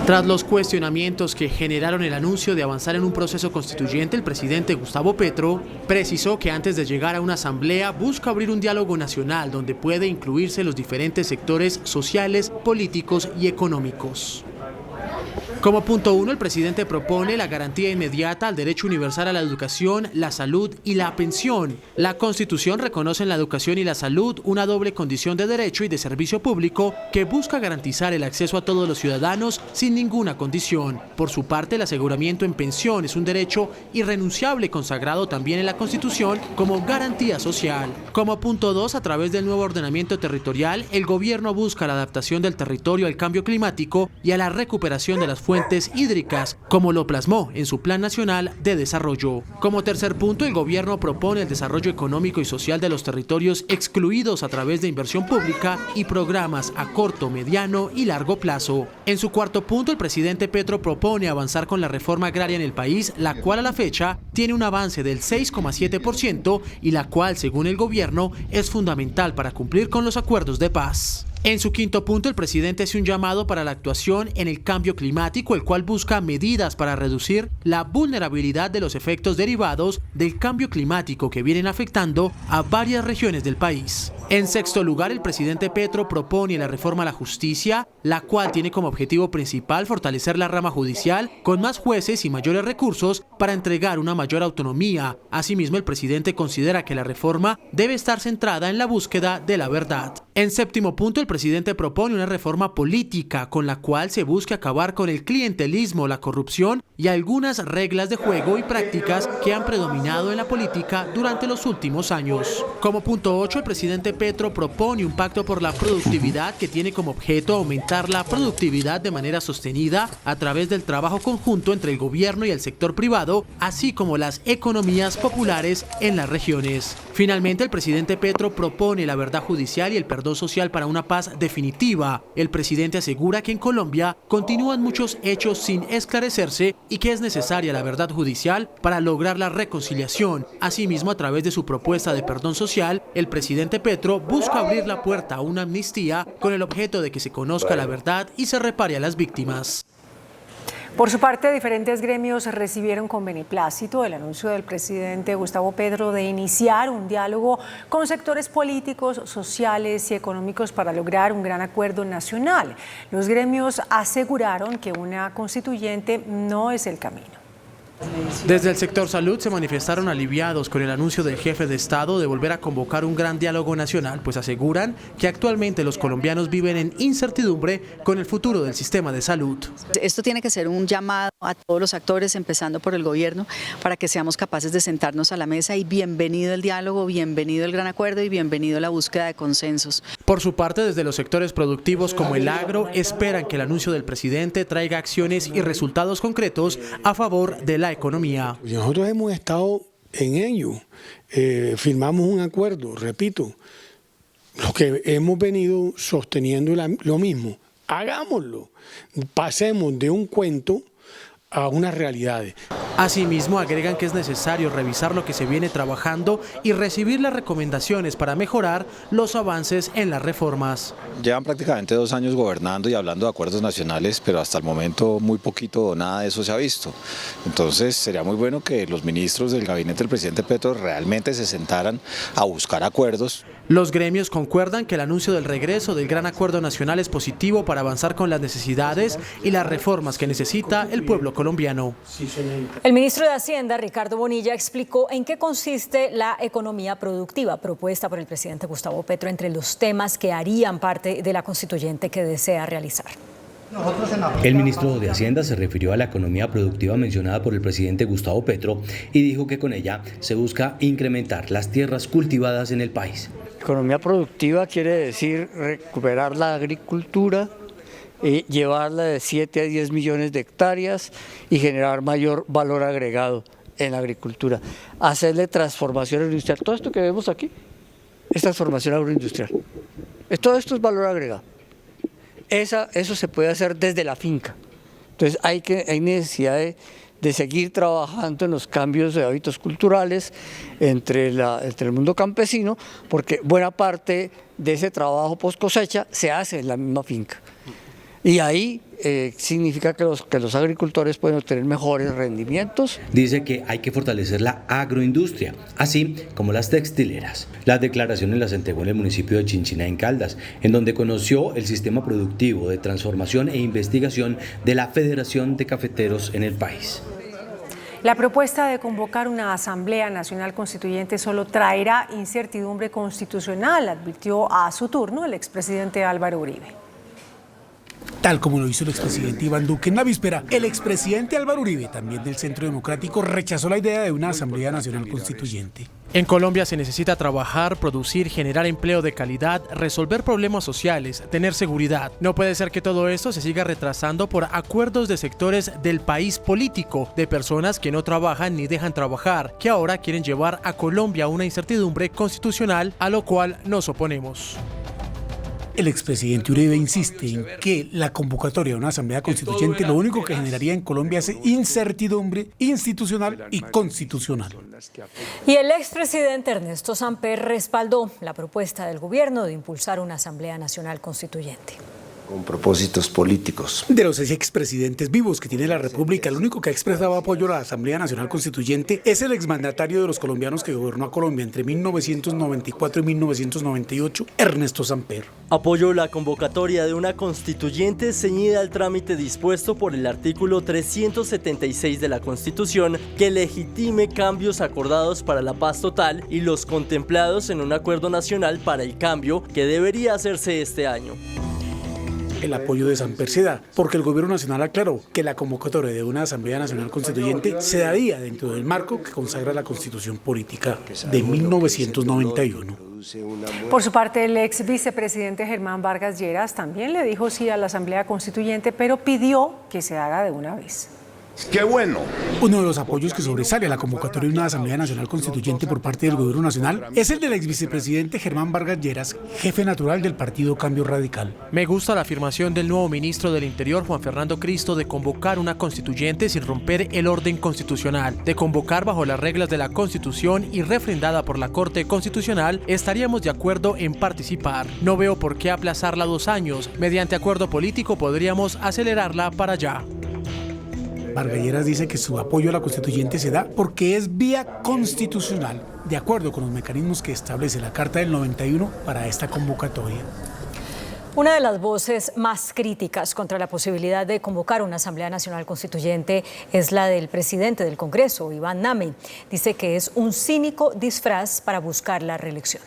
Tras los cuestionamientos que generaron el anuncio de avanzar en un proceso constituyente, el presidente Gustavo Petro precisó que antes de llegar a una asamblea busca abrir un diálogo nacional donde puede incluirse los diferentes sectores sociales, políticos y económicos. Como punto 1, el presidente propone la garantía inmediata al derecho universal a la educación, la salud y la pensión. La Constitución reconoce en la educación y la salud una doble condición de derecho y de servicio público que busca garantizar el acceso a todos los ciudadanos sin ninguna condición. Por su parte, el aseguramiento en pensión es un derecho irrenunciable consagrado también en la Constitución como garantía social. Como punto 2, a través del nuevo ordenamiento territorial, el gobierno busca la adaptación del territorio al cambio climático y a la recuperación de las fuentes hídricas, como lo plasmó en su Plan Nacional de Desarrollo. Como tercer punto, el gobierno propone el desarrollo económico y social de los territorios excluidos a través de inversión pública y programas a corto, mediano y largo plazo. En su cuarto punto, el presidente Petro propone avanzar con la reforma agraria en el país, la cual a la fecha tiene un avance del 6,7% y la cual, según el gobierno, es fundamental para cumplir con los acuerdos de paz. En su quinto punto, el presidente hace un llamado para la actuación en el cambio climático, el cual busca medidas para reducir la vulnerabilidad de los efectos derivados del cambio climático que vienen afectando a varias regiones del país. En sexto lugar, el presidente Petro propone la reforma a la justicia, la cual tiene como objetivo principal fortalecer la rama judicial con más jueces y mayores recursos para entregar una mayor autonomía. Asimismo, el presidente considera que la reforma debe estar centrada en la búsqueda de la verdad. En séptimo punto, el presidente propone una reforma política con la cual se busque acabar con el clientelismo, la corrupción y algunas reglas de juego y prácticas que han predominado en la política durante los últimos años. Como punto 8, el presidente Petro propone un pacto por la productividad que tiene como objeto aumentar la productividad de manera sostenida a través del trabajo conjunto entre el gobierno y el sector privado, así como las economías populares en las regiones. Finalmente, el presidente Petro propone la verdad judicial y el perdón social para una paz definitiva. El presidente asegura que en Colombia continúan muchos hechos sin esclarecerse y que es necesaria la verdad judicial para lograr la reconciliación. Asimismo, a través de su propuesta de perdón social, el presidente Petro busca abrir la puerta a una amnistía con el objeto de que se conozca la verdad y se repare a las víctimas. Por su parte, diferentes gremios recibieron con beneplácito el anuncio del presidente Gustavo Petro de iniciar un diálogo con sectores políticos, sociales y económicos para lograr un gran acuerdo nacional. Los gremios aseguraron que una constituyente no es el camino. Desde el sector salud se manifestaron aliviados con el anuncio del jefe de Estado de volver a convocar un gran diálogo nacional, pues aseguran que actualmente los colombianos viven en incertidumbre con el futuro del sistema de salud. Esto tiene que ser un llamado a todos los actores, empezando por el gobierno, para que seamos capaces de sentarnos a la mesa y bienvenido el diálogo, bienvenido el gran acuerdo y bienvenido la búsqueda de consensos. Por su parte, desde los sectores productivos como el agro, esperan que el anuncio del presidente traiga acciones y resultados concretos a favor de la economía. Nosotros hemos estado en ello, firmamos un acuerdo, repito, lo que hemos venido sosteniendo lo mismo, hagámoslo, pasemos de un cuento a unas realidades. Asimismo, agregan que es necesario revisar lo que se viene trabajando y recibir las recomendaciones para mejorar los avances en las reformas. Llevan prácticamente 2 años gobernando y hablando de acuerdos nacionales, pero hasta el momento muy poquito o nada de eso se ha visto. Entonces sería muy bueno que los ministros del gabinete del presidente Petro realmente se sentaran a buscar acuerdos. Los gremios concuerdan que el anuncio del regreso del gran acuerdo nacional es positivo para avanzar con las necesidades y las reformas que necesita el pueblo colombiano. El ministro de Hacienda, Ricardo Bonilla, explicó en qué consiste la economía productiva propuesta por el presidente Gustavo Petro entre los temas que harían parte de la constituyente que desea realizar. El ministro de Hacienda se refirió a la economía productiva mencionada por el presidente Gustavo Petro y dijo que con ella se busca incrementar las tierras cultivadas en el país. Economía productiva quiere decir recuperar la agricultura, llevarla de 7 a 10 millones de hectáreas y generar mayor valor agregado en la agricultura. Hacerle transformación agroindustrial. Todo esto que vemos aquí es transformación agroindustrial. Todo esto es valor agregado. Eso se puede hacer desde la finca. Entonces hay necesidad de seguir trabajando en los cambios de hábitos culturales entre el mundo campesino, porque buena parte de ese trabajo post cosecha se hace en la misma finca. Y ahí significa que los agricultores pueden obtener mejores rendimientos. Dice que hay que fortalecer la agroindustria, así como las textileras. Las declaraciones las entregó en el municipio de Chinchiná, en Caldas, en donde conoció el sistema productivo de transformación e investigación de la Federación de Cafeteros en el país. La propuesta de convocar una Asamblea Nacional Constituyente solo traerá incertidumbre constitucional, advirtió a su turno el expresidente Álvaro Uribe. Tal como lo hizo el expresidente Iván Duque en la víspera, el expresidente Álvaro Uribe, también del Centro Democrático, rechazó la idea de una Asamblea Nacional Constituyente. En Colombia se necesita trabajar, producir, generar empleo de calidad, resolver problemas sociales, tener seguridad. No puede ser que todo esto se siga retrasando por acuerdos de sectores del país político, de personas que no trabajan ni dejan trabajar, que ahora quieren llevar a Colombia a una incertidumbre constitucional, a lo cual nos oponemos. El expresidente Uribe insiste en que la convocatoria de una Asamblea Constituyente lo único que generaría en Colombia es incertidumbre institucional y constitucional. Y el expresidente Ernesto Samper respaldó la propuesta del gobierno de impulsar una Asamblea Nacional Constituyente. con propósitos políticos. De los 6 expresidentes vivos que tiene la República, el único que ha expresado apoyo a la Asamblea Nacional Constituyente es el exmandatario de los colombianos que gobernó a Colombia entre 1994 y 1998, Ernesto Samper. Apoyó la convocatoria de una constituyente ceñida al trámite dispuesto por el artículo 376 de la Constitución que legitime cambios acordados para la paz total y los contemplados en un acuerdo nacional para el cambio que debería hacerse este año. El apoyo de Samper se da porque el Gobierno Nacional aclaró que la convocatoria de una Asamblea Nacional Constituyente se daría dentro del marco que consagra la Constitución Política de 1991. Por su parte, el ex vicepresidente Germán Vargas Lleras también le dijo sí a la Asamblea Constituyente, pero pidió que se haga de una vez. ¡Qué bueno! Uno de los apoyos que sobresale a la convocatoria de una Asamblea Nacional Constituyente por parte del Gobierno Nacional es el del ex vicepresidente Germán Vargas Lleras, jefe natural del partido Cambio Radical. Me gusta la afirmación del nuevo ministro del Interior, Juan Fernando Cristo, de convocar una constituyente sin romper el orden constitucional, de convocar bajo las reglas de la Constitución y refrendada por la Corte Constitucional. Estaríamos de acuerdo en participar. No veo por qué aplazarla 2 años. Mediante acuerdo político podríamos acelerarla para allá. Vargas Lleras dice que su apoyo a la constituyente se da porque es vía constitucional, de acuerdo con los mecanismos que establece la Carta del 91 para esta convocatoria. Una de las voces más críticas contra la posibilidad de convocar una Asamblea Nacional Constituyente es la del presidente del Congreso, Iván Name. Dice que es un cínico disfraz para buscar la reelección.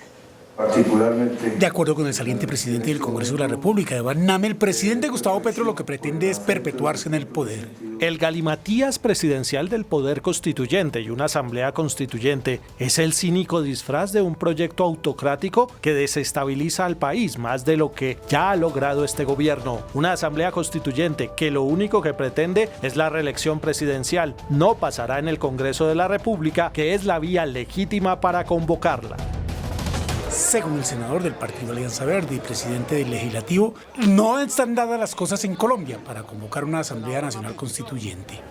De acuerdo con el saliente presidente del Congreso de la República, Iván Name, el presidente Gustavo Petro lo que pretende es perpetuarse en el poder. El galimatías presidencial del poder constituyente y una asamblea constituyente es el cínico disfraz de un proyecto autocrático que desestabiliza al país más de lo que ya ha logrado este gobierno. Una asamblea constituyente que lo único que pretende es la reelección presidencial. No pasará en el Congreso de la República, que es la vía legítima para convocarla. Según el senador del Partido Alianza Verde y presidente del Legislativo, no están dadas las cosas en Colombia para convocar una Asamblea Nacional Constituyente.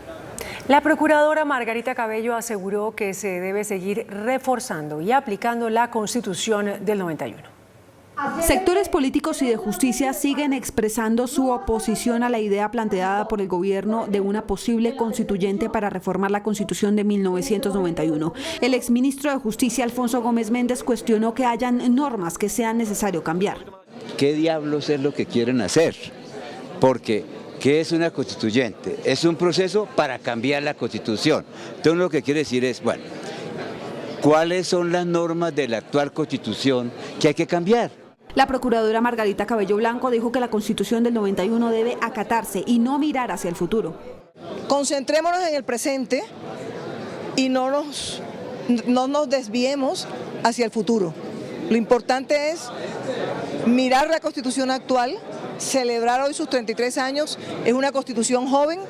La procuradora Margarita Cabello aseguró que se debe seguir reforzando y aplicando la Constitución del 91. Sectores políticos y de justicia siguen expresando su oposición a la idea planteada por el gobierno de una posible constituyente para reformar la Constitución de 1991. El exministro de Justicia, Alfonso Gómez Méndez, cuestionó que hayan normas que sean necesario cambiar. ¿Qué diablos es lo que quieren hacer? Porque ¿qué es una constituyente? Es un proceso para cambiar la Constitución. Entonces lo que quiere decir es, bueno, ¿cuáles son las normas de la actual Constitución que hay que cambiar? La procuradora Margarita Cabello Blanco dijo que la Constitución del 91 debe acatarse y no mirar hacia el futuro. Concentrémonos en el presente y no nos desviemos hacia el futuro. Lo importante es mirar la Constitución actual, celebrar hoy sus 33 años, es una Constitución joven.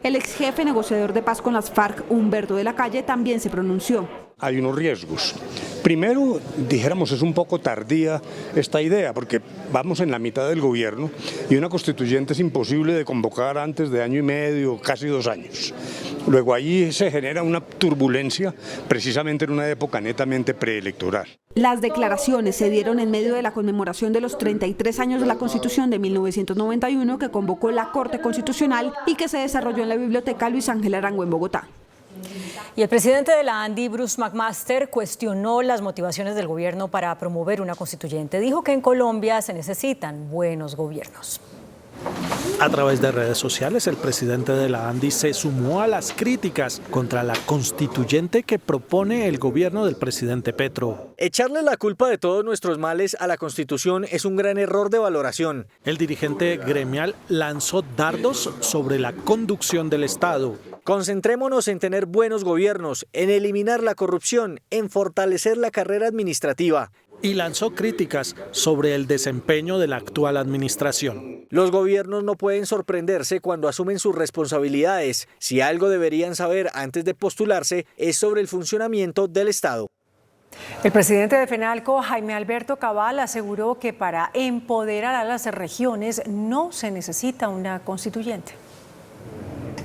El ex jefe negociador de paz con las FARC, Humberto de la Calle, también se pronunció. Hay unos riesgos. Primero, dijéramos, es un poco tardía esta idea, porque vamos en la mitad del gobierno y una constituyente es imposible de convocar antes de año y medio, casi 2 años. Luego allí se genera una turbulencia, precisamente en una época netamente preelectoral. Las declaraciones se dieron en medio de la conmemoración de los 33 años de la Constitución de 1991 que convocó la Corte Constitucional y que se desarrolló en la Biblioteca Luis Ángel Arango en Bogotá. Y el presidente de la ANDI, Bruce McMaster, cuestionó las motivaciones del gobierno para promover una constituyente. Dijo que en Colombia se necesitan buenos gobiernos. A través de redes sociales, el presidente de la ANDI se sumó a las críticas contra la constituyente que propone el gobierno del presidente Petro. Echarle la culpa de todos nuestros males a la Constitución es un gran error de valoración. El dirigente gremial lanzó dardos sobre la conducción del Estado. Concentrémonos en tener buenos gobiernos, en eliminar la corrupción, en fortalecer la carrera administrativa. Y lanzó críticas sobre el desempeño de la actual administración. Los gobiernos no pueden sorprenderse cuando asumen sus responsabilidades. Si algo deberían saber antes de postularse es sobre el funcionamiento del Estado. El presidente de FENALCO, Jaime Alberto Cabal, aseguró que para empoderar a las regiones no se necesita una constituyente.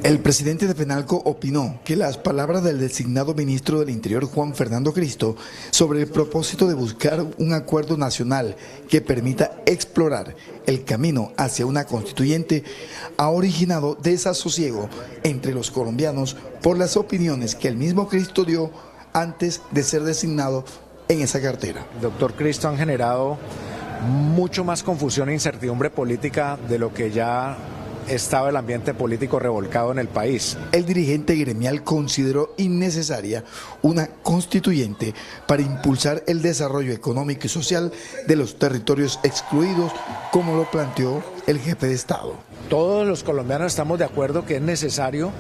El presidente de Fenalco opinó que las palabras del designado ministro del Interior, Juan Fernando Cristo, sobre el propósito de buscar un acuerdo nacional que permita explorar el camino hacia una constituyente, ha originado desasosiego entre los colombianos por las opiniones que el mismo Cristo dio antes de ser designado en esa cartera. El doctor Cristo han generado mucho más confusión e incertidumbre política de lo que ya estaba el ambiente político revolcado en el país. El dirigente gremial consideró innecesaria una constituyente para impulsar el desarrollo económico y social de los territorios excluidos, como lo planteó el jefe de Estado. Todos los colombianos estamos de acuerdo que es necesario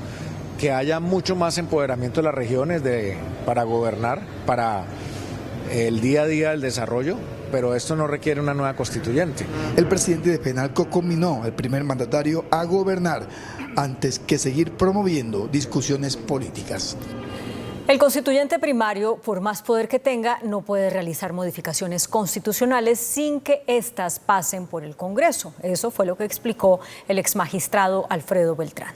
que haya mucho más empoderamiento de las regiones para gobernar, para el día a día del desarrollo, pero esto no requiere una nueva constituyente. El presidente de Fenalco conminó al primer mandatario a gobernar antes que seguir promoviendo discusiones políticas. El constituyente primario, por más poder que tenga, no puede realizar modificaciones constitucionales sin que éstas pasen por el Congreso. Eso fue lo que explicó el exmagistrado Alfredo Beltrán.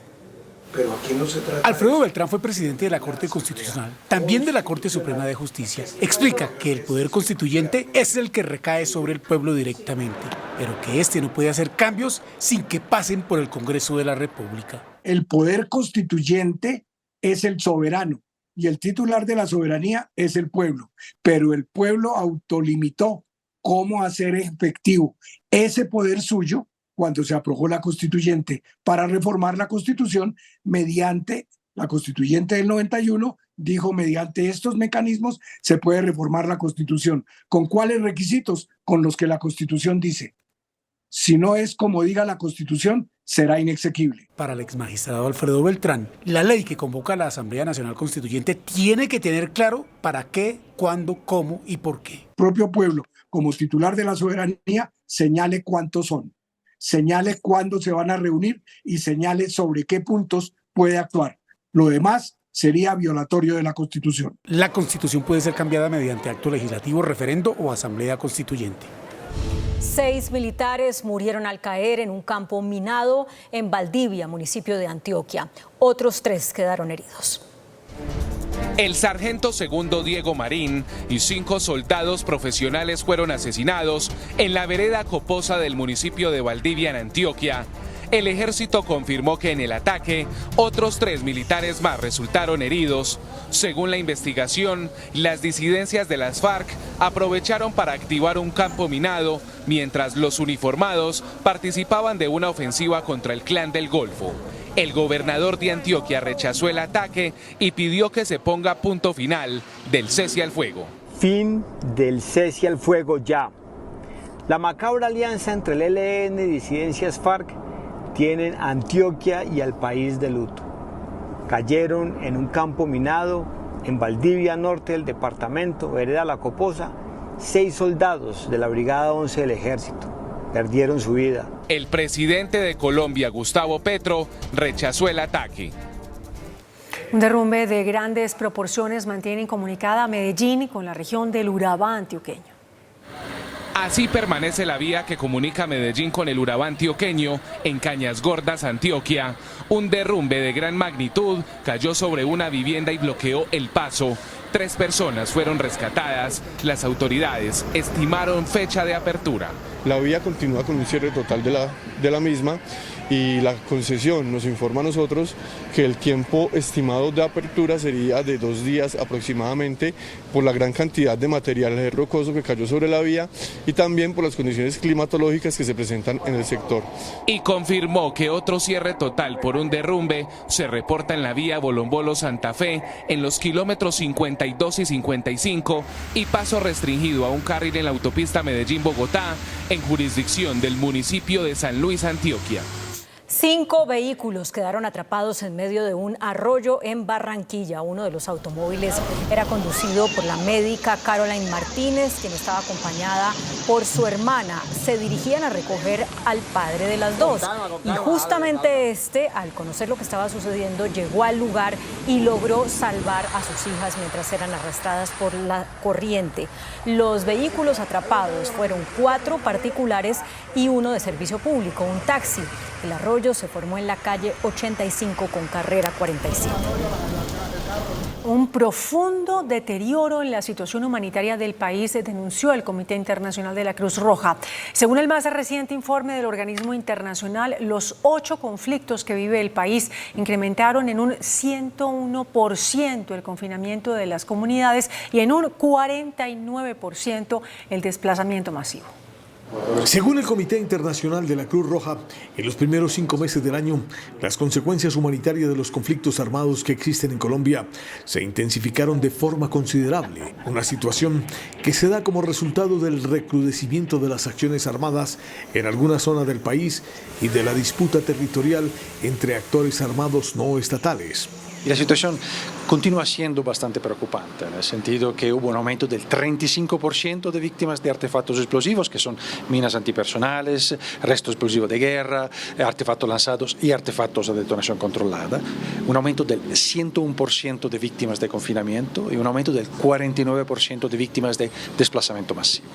Pero aquí no se trata. Alfredo Beltrán fue presidente de la Corte Constitucional, también de la Corte Suprema de Justicia. Explica que el poder constituyente es el que recae sobre el pueblo directamente, pero que este no puede hacer cambios sin que pasen por el Congreso de la República. El poder constituyente es el soberano y el titular de la soberanía es el pueblo, pero el pueblo autolimitó cómo hacer efectivo ese poder suyo cuando se aprobó la constituyente para reformar la Constitución mediante la constituyente del 91, dijo mediante estos mecanismos se puede reformar la Constitución. ¿Con cuáles requisitos? Con los que la Constitución dice. Si no es como diga la Constitución, será inexequible. Para el exmagistrado Alfredo Beltrán, la ley que convoca a la Asamblea Nacional Constituyente tiene que tener claro para qué, cuándo, cómo y por qué. El propio pueblo, como titular de la soberanía, señale cuántos son, señale cuándo se van a reunir y señale sobre qué puntos puede actuar. Lo demás sería violatorio de la Constitución. La Constitución puede ser cambiada mediante acto legislativo, referendo o asamblea constituyente. 6 militares murieron al caer en un campo minado en Valdivia, municipio de Antioquia. Otros 3 quedaron heridos. El sargento segundo Diego Marín y 5 soldados profesionales fueron asesinados en la vereda Coposa del municipio de Valdivia, en Antioquia. El ejército confirmó que en el ataque otros 3 militares más resultaron heridos. Según la investigación, las disidencias de las FARC aprovecharon para activar un campo minado mientras los uniformados participaban de una ofensiva contra el Clan del Golfo. El gobernador de Antioquia rechazó el ataque y pidió que se ponga punto final del cese al fuego. Fin del cese al fuego ya. La macabra alianza entre el ELN y disidencias FARC tienen a Antioquia y al país de luto. Cayeron en un campo minado en Valdivia Norte del departamento, vereda La Coposa, 6 soldados de la Brigada 11 del Ejército. Perdieron su vida. El presidente de Colombia, Gustavo Petro, rechazó el ataque. Un derrumbe de grandes proporciones mantiene incomunicada a Medellín con la región del Urabá antioqueño. Así permanece la vía que comunica Medellín con el Urabá antioqueño en Cañas Gordas, Antioquia. Un derrumbe de gran magnitud cayó sobre una vivienda y bloqueó el paso. 3 personas fueron rescatadas. Las autoridades estimaron fecha de apertura. La vía continúa con un cierre total de la misma y la concesión nos informa a nosotros que el tiempo estimado de apertura sería de 2 días aproximadamente por la gran cantidad de material rocoso que cayó sobre la vía y también por las condiciones climatológicas que se presentan en el sector. Y confirmó que otro cierre total por un derrumbe se reporta en la vía Bolombolo-Santa Fe en los kilómetros 52 y 55 y paso restringido a un carril en la autopista Medellín-Bogotá en jurisdicción del municipio de San Luis, Antioquia. 5 vehículos quedaron atrapados en medio de un arroyo en Barranquilla. Uno de los automóviles era conducido por la médica Caroline Martínez, quien estaba acompañada por su hermana. Se dirigían a recoger al padre de las dos. Y justamente al conocer lo que estaba sucediendo, llegó al lugar y logró salvar a sus hijas mientras eran arrastradas por la corriente. Los vehículos atrapados fueron 4 particulares y uno de servicio público, un taxi. El arroyo se formó en la calle 85 con carrera 47. Un profundo deterioro en la situación humanitaria del país denunció el Comité Internacional de la Cruz Roja. Según el más reciente informe del organismo internacional, los 8 conflictos que vive el país incrementaron en un 101% el confinamiento de las comunidades y en un 49% el desplazamiento masivo. Según el Comité Internacional de la Cruz Roja, en los primeros 5 meses del año, las consecuencias humanitarias de los conflictos armados que existen en Colombia se intensificaron de forma considerable, una situación que se da como resultado del recrudecimiento de las acciones armadas en algunas zonas del país y de la disputa territorial entre actores armados no estatales. Y la situación continúa siendo bastante preocupante, en el sentido que hubo un aumento del 35% de víctimas de artefactos explosivos, que son minas antipersonales, restos explosivos de guerra, artefactos lanzados y artefactos de detonación controlada, un aumento del 101% de víctimas de confinamiento y un aumento del 49% de víctimas de desplazamiento masivo.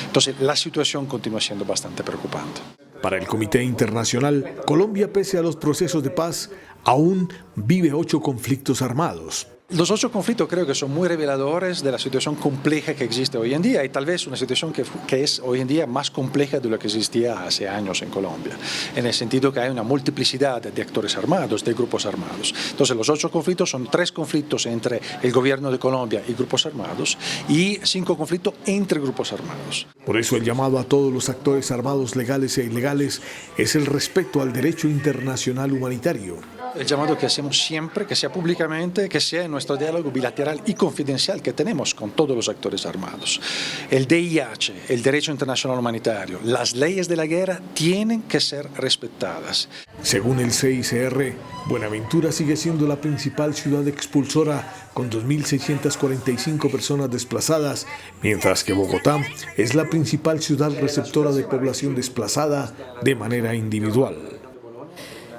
Entonces, la situación continúa siendo bastante preocupante. Para el Comité Internacional, Colombia, pese a los procesos de paz, aún vive 8 conflictos armados. Los 8 conflictos creo que son muy reveladores de la situación compleja que existe hoy en día y tal vez una situación que es hoy en día más compleja de lo que existía hace años en Colombia, en el sentido que hay una multiplicidad de actores armados, de grupos armados. Entonces los 8 conflictos son 3 conflictos entre el gobierno de Colombia y grupos armados y 5 conflictos entre grupos armados. Por eso el llamado a todos los actores armados legales e ilegales es el respeto al derecho internacional humanitario. El llamado que hacemos siempre, que sea públicamente, que sea en nuestro diálogo bilateral y confidencial que tenemos con todos los actores armados. El DIH, el derecho internacional humanitario, las leyes de la guerra tienen que ser respetadas. Según el CICR, Buenaventura sigue siendo la principal ciudad expulsora con 2.645 personas desplazadas, mientras que Bogotá es la principal ciudad receptora de población desplazada de manera individual.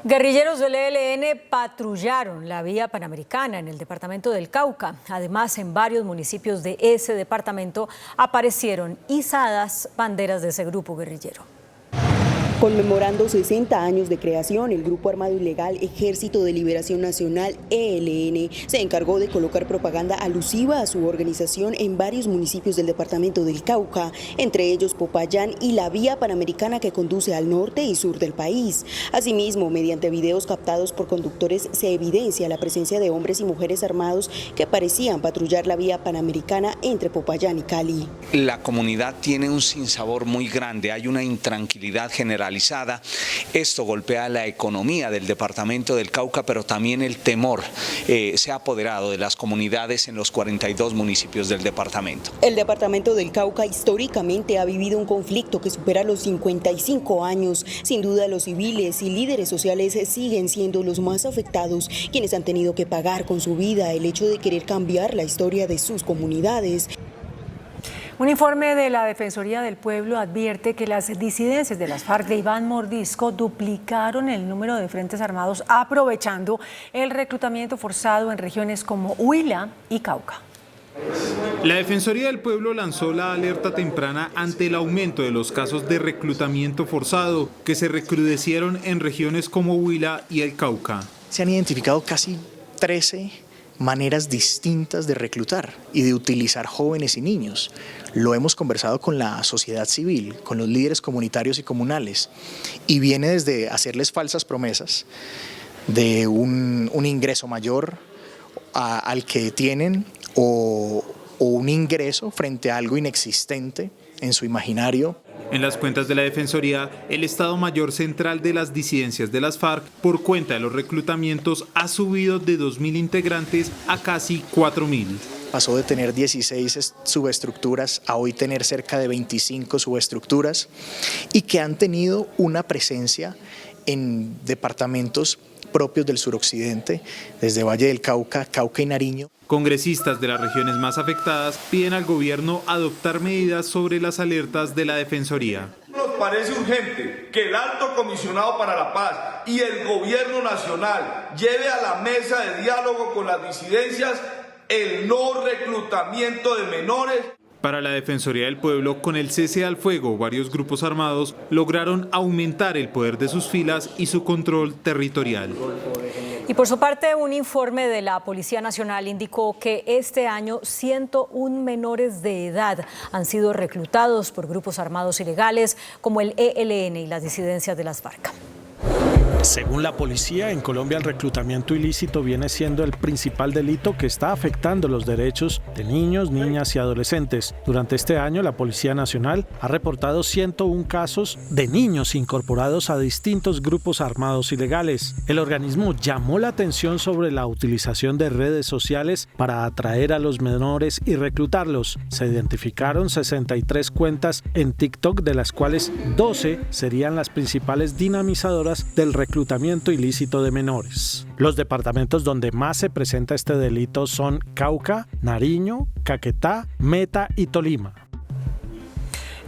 Guerrilleros del ELN patrullaron la vía panamericana en el departamento del Cauca. Además, en varios municipios de ese departamento aparecieron izadas banderas de ese grupo guerrillero. Conmemorando 60 años de creación, el grupo armado ilegal Ejército de Liberación Nacional, ELN, se encargó de colocar propaganda alusiva a su organización en varios municipios del departamento del Cauca, entre ellos Popayán y la vía panamericana que conduce al norte y sur del país. Asimismo, mediante videos captados por conductores, se evidencia la presencia de hombres y mujeres armados que parecían patrullar la vía panamericana entre Popayán y Cali. La comunidad tiene un sinsabor muy grande, hay una intranquilidad general. Esto golpea la economía del departamento del Cauca, pero también el temor se ha apoderado de las comunidades en los 42 municipios del departamento. El departamento del Cauca históricamente ha vivido un conflicto que supera los 55 años. Sin duda, los civiles y líderes sociales siguen siendo los más afectados, quienes han tenido que pagar con su vida el hecho de querer cambiar la historia de sus comunidades. Un informe de la Defensoría del Pueblo advierte que las disidencias de las FARC de Iván Mordisco duplicaron el número de frentes armados aprovechando el reclutamiento forzado en regiones como Huila y Cauca. La Defensoría del Pueblo lanzó la alerta temprana ante el aumento de los casos de reclutamiento forzado que se recrudecieron en regiones como Huila y el Cauca. Se han identificado casi 13 maneras distintas de reclutar y de utilizar jóvenes y niños. Lo hemos conversado con la sociedad civil, con los líderes comunitarios y comunales, y viene desde hacerles falsas promesas de un ingreso mayor al que tienen o un ingreso frente a algo inexistente en su imaginario. En las cuentas de la Defensoría, el Estado Mayor Central de las disidencias de las FARC, por cuenta de los reclutamientos, ha subido de 2.000 integrantes a casi 4.000. Pasó de tener 16 subestructuras a hoy tener cerca de 25 subestructuras y que han tenido una presencia en departamentos propios del suroccidente, desde Valle del Cauca, Cauca y Nariño. Congresistas de las regiones más afectadas piden al gobierno adoptar medidas sobre las alertas de la Defensoría. Nos parece urgente que el Alto Comisionado para la Paz y el Gobierno Nacional lleve a la mesa de diálogo con las disidencias el no reclutamiento de menores. Para la Defensoría del Pueblo, con el cese al fuego, varios grupos armados lograron aumentar el poder de sus filas y su control territorial. Y por su parte, un informe de la Policía Nacional indicó que este año 101 menores de edad han sido reclutados por grupos armados ilegales como el ELN y las disidencias de las FARC. Según la policía, en Colombia el reclutamiento ilícito viene siendo el principal delito que está afectando los derechos de niños, niñas y adolescentes. Durante este año, la Policía Nacional ha reportado 101 casos de niños incorporados a distintos grupos armados ilegales. El organismo llamó la atención sobre la utilización de redes sociales para atraer a los menores y reclutarlos. Se identificaron 63 cuentas en TikTok, de las cuales 12 serían las principales dinamizadoras del reclutamiento ilícito de menores. Los departamentos donde más se presenta este delito son Cauca, Nariño, Caquetá, Meta y Tolima.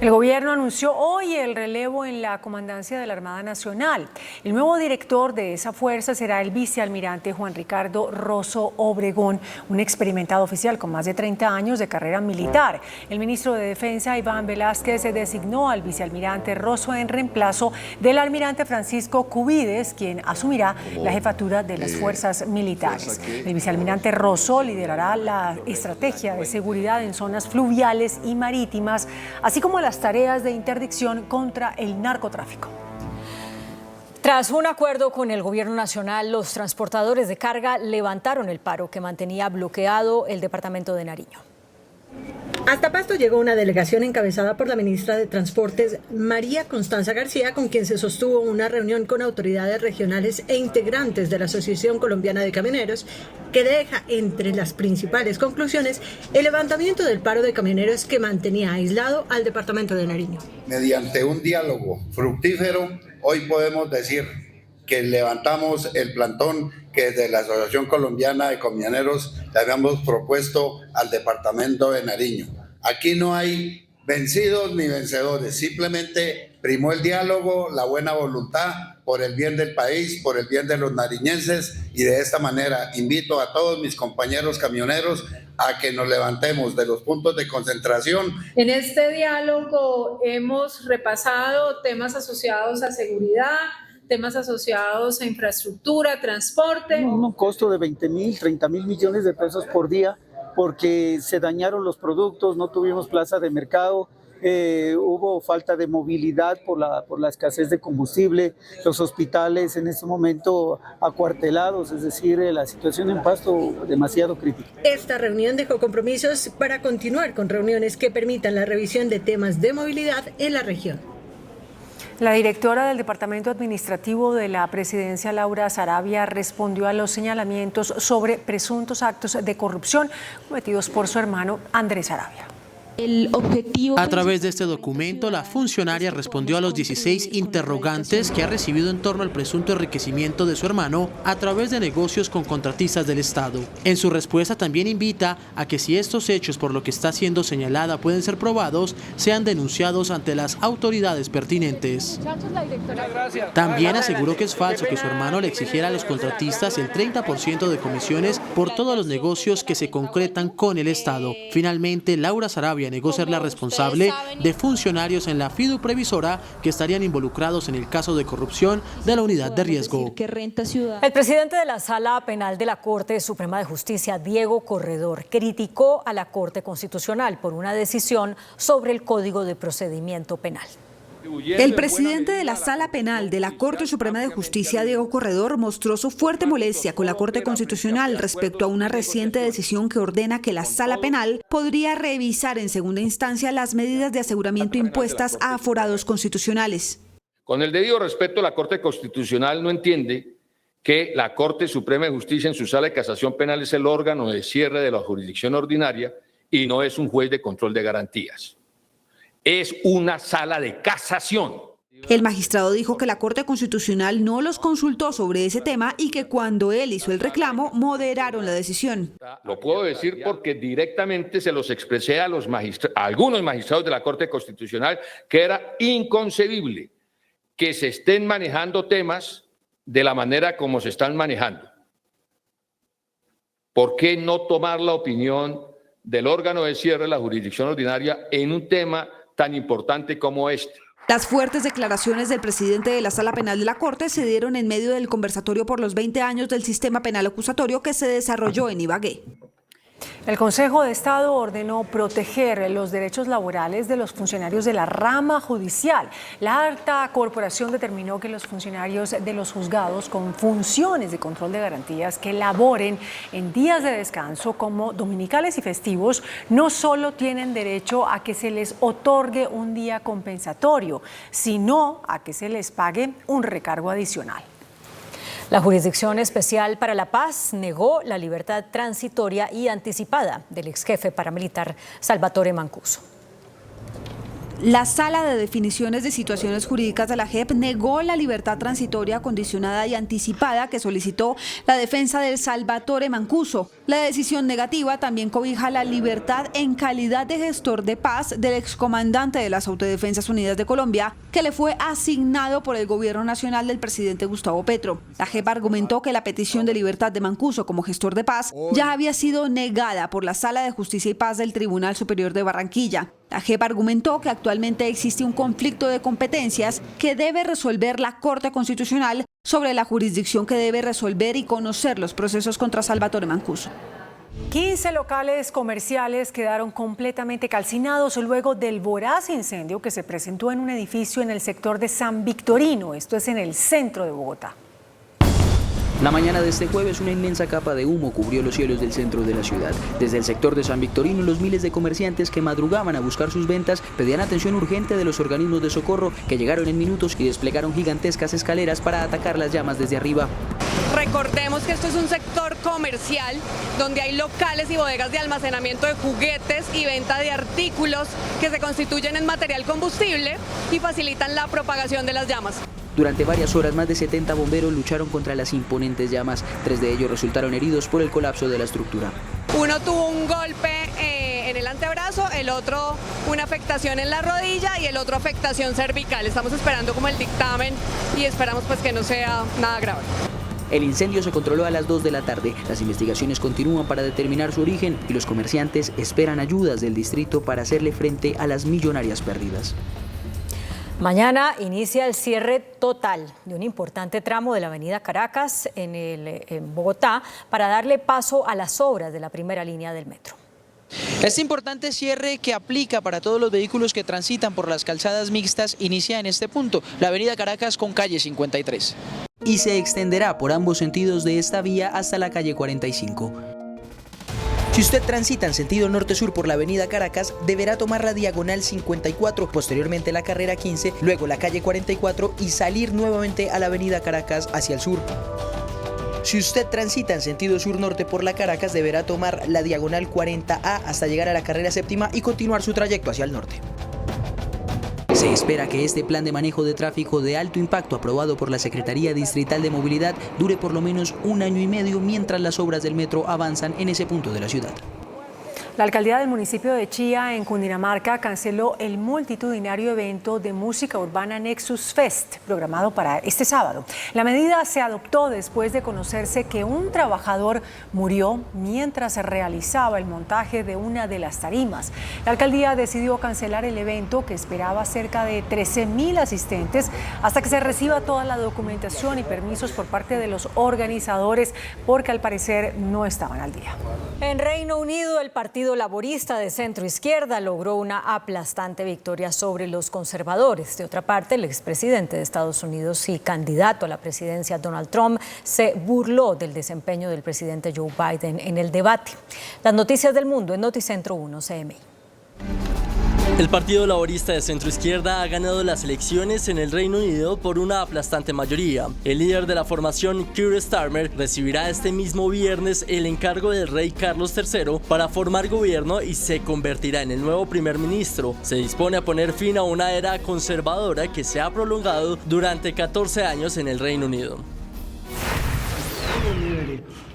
El gobierno anunció hoy el relevo en la comandancia de la Armada Nacional. El nuevo director de esa fuerza será el vicealmirante Juan Ricardo Rosso Obregón, un experimentado oficial con más de 30 años de carrera militar. El ministro de Defensa, Iván Velázquez, designó al vicealmirante Rosso en reemplazo del almirante Francisco Cubides, quien asumirá la jefatura de las fuerzas militares. El vicealmirante Rosso liderará la estrategia de seguridad en zonas fluviales y marítimas, así como las tareas de interdicción contra el narcotráfico. Tras un acuerdo con el gobierno nacional, los transportadores de carga levantaron el paro que mantenía bloqueado el departamento de Nariño. Hasta Pasto llegó una delegación encabezada por la ministra de Transportes, María Constanza García, con quien se sostuvo una reunión con autoridades regionales e integrantes de la Asociación Colombiana de Camioneros, que deja entre las principales conclusiones el levantamiento del paro de camioneros que mantenía aislado al departamento de Nariño. Mediante un diálogo fructífero, hoy podemos decir que levantamos el plantón que desde la Asociación Colombiana de Camioneros le habíamos propuesto al departamento de Nariño. Aquí no hay vencidos ni vencedores, simplemente primó el diálogo, la buena voluntad por el bien del país, por el bien de los nariñenses, y de esta manera invito a todos mis compañeros camioneros a que nos levantemos de los puntos de concentración. En este diálogo hemos repasado temas asociados a seguridad, temas asociados a infraestructura, transporte. Un costo de 20.000, 30.000 millones de pesos por día, porque se dañaron los productos, no tuvimos plaza de mercado, hubo falta de movilidad por la escasez de combustible, los hospitales en este momento acuartelados, es decir, la situación en Pasto demasiado crítica. Esta reunión dejó compromisos para continuar con reuniones que permitan la revisión de temas de movilidad en la región. La directora del Departamento Administrativo de la Presidencia, Laura Saravia, respondió a los señalamientos sobre presuntos actos de corrupción cometidos por su hermano Andrés Saravia. A través de este documento, la funcionaria respondió a los 16 interrogantes que ha recibido en torno al presunto enriquecimiento de su hermano a través de negocios con contratistas del Estado. En su respuesta también invita a que si estos hechos por lo que está siendo señalada pueden ser probados, sean denunciados ante las autoridades pertinentes. También aseguró que es falso que su hermano le exigiera a los contratistas el 30% de comisiones por todos los negocios que se concretan con el Estado. Finalmente, Laura Saravia negó ser la responsable de funcionarios en la FIDU Previsora que estarían involucrados en el caso de corrupción de la unidad de riesgo. El presidente de la Sala Penal de la Corte Suprema de Justicia, Diego Corredor, criticó a la Corte Constitucional por una decisión sobre el Código de Procedimiento Penal. El presidente de la Sala Penal de la Corte Suprema de Justicia, Diego Corredor, mostró su fuerte molestia con la Corte Constitucional respecto a una reciente decisión que ordena que la Sala Penal podría revisar en segunda instancia las medidas de aseguramiento impuestas a aforados constitucionales. Con el debido respeto, la Corte Constitucional no entiende que la Corte Suprema de Justicia en su Sala de Casación Penal es el órgano de cierre de la jurisdicción ordinaria y no es un juez de control de garantías. Es una sala de casación. El magistrado dijo que la Corte Constitucional no los consultó sobre ese tema y que cuando él hizo el reclamo, moderaron la decisión. Lo puedo decir porque directamente se los expresé a algunos magistrados de la Corte Constitucional que era inconcebible que se estén manejando temas de la manera como se están manejando. ¿Por qué no tomar la opinión del órgano de cierre de la jurisdicción ordinaria en un tema tan importante como este. Las fuertes declaraciones del presidente de la Sala Penal de la Corte se dieron en medio del conversatorio por los 20 años del sistema penal acusatorio que se desarrolló en Ibagué. El Consejo de Estado ordenó proteger los derechos laborales de los funcionarios de la rama judicial. La alta corporación determinó que los funcionarios de los juzgados con funciones de control de garantías que laboren en días de descanso como dominicales y festivos no solo tienen derecho a que se les otorgue un día compensatorio, sino a que se les pague un recargo adicional. La Jurisdicción Especial para la Paz negó la libertad transitoria y anticipada del exjefe paramilitar Salvatore Mancuso. La Sala de Definiciones de Situaciones Jurídicas de la JEP negó la libertad transitoria condicionada y anticipada que solicitó la defensa del Salvatore Mancuso. La decisión negativa también cobija la libertad en calidad de gestor de paz del excomandante de las Autodefensas Unidas de Colombia, que le fue asignado por el gobierno nacional del presidente Gustavo Petro. La JEP argumentó que la petición de libertad de Mancuso como gestor de paz ya había sido negada por la Sala de Justicia y Paz del Tribunal Superior de Barranquilla. La JEP argumentó que actualmente existe un conflicto de competencias que debe resolver la Corte Constitucional sobre la jurisdicción que debe resolver y conocer los procesos contra Salvatore Mancuso. 15 locales comerciales quedaron completamente calcinados luego del voraz incendio que se presentó en un edificio en el sector de San Victorino, esto es en el centro de Bogotá. La mañana de este jueves, una inmensa capa de humo cubrió los cielos del centro de la ciudad. Desde el sector de San Victorino, los miles de comerciantes que madrugaban a buscar sus ventas pedían atención urgente de los organismos de socorro que llegaron en minutos y desplegaron gigantescas escaleras para atacar las llamas desde arriba. Recordemos que esto es un sector comercial donde hay locales y bodegas de almacenamiento de juguetes y venta de artículos que se constituyen en material combustible y facilitan la propagación de las llamas. Durante varias horas, más de 70 bomberos lucharon contra las imponentes llamas. 3 de ellos resultaron heridos por el colapso de la estructura. Uno tuvo un golpe en el antebrazo, el otro una afectación en la rodilla y el otro afectación cervical. Estamos esperando como el dictamen y esperamos pues que no sea nada grave. El incendio se controló a las 2 de la tarde. Las investigaciones continúan para determinar su origen y los comerciantes esperan ayudas del distrito para hacerle frente a las millonarias pérdidas. Mañana inicia el cierre total de un importante tramo de la avenida Caracas en Bogotá para darle paso a las obras de la primera línea del metro. Este importante cierre que aplica para todos los vehículos que transitan por las calzadas mixtas inicia en este punto, la avenida Caracas con calle 53. Y se extenderá por ambos sentidos de esta vía hasta la calle 45. Si usted transita en sentido norte-sur por la avenida Caracas, deberá tomar la diagonal 54, posteriormente la carrera 15, luego la calle 44 y salir nuevamente a la avenida Caracas hacia el sur. Si usted transita en sentido sur-norte por la Caracas, deberá tomar la diagonal 40A hasta llegar a la carrera séptima y continuar su trayecto hacia el norte. Se espera que este plan de manejo de tráfico de alto impacto aprobado por la Secretaría Distrital de Movilidad dure por lo menos 1 año y medio mientras las obras del metro avanzan en ese punto de la ciudad. La alcaldía del municipio de Chía, en Cundinamarca, canceló el multitudinario evento de música urbana Nexus Fest, programado para este sábado. La medida se adoptó después de conocerse que un trabajador murió mientras se realizaba el montaje de una de las tarimas. La alcaldía decidió cancelar el evento, que esperaba cerca de 13.000 asistentes, hasta que se reciba toda la documentación y permisos por parte de los organizadores, porque al parecer no estaban al día. En Reino Unido, el Partido Laborista de centro izquierda logró una aplastante victoria sobre los conservadores. De otra parte, el expresidente de Estados Unidos y candidato a la presidencia Donald Trump se burló del desempeño del presidente Joe Biden en el debate. Las noticias del mundo en Noticentro 1 CMI. El Partido Laborista de centroizquierda ha ganado las elecciones en el Reino Unido por una aplastante mayoría. El líder de la formación, Keir Starmer, recibirá este mismo viernes el encargo del rey Carlos III para formar gobierno y se convertirá en el nuevo primer ministro. Se dispone a poner fin a una era conservadora que se ha prolongado durante 14 años en el Reino Unido.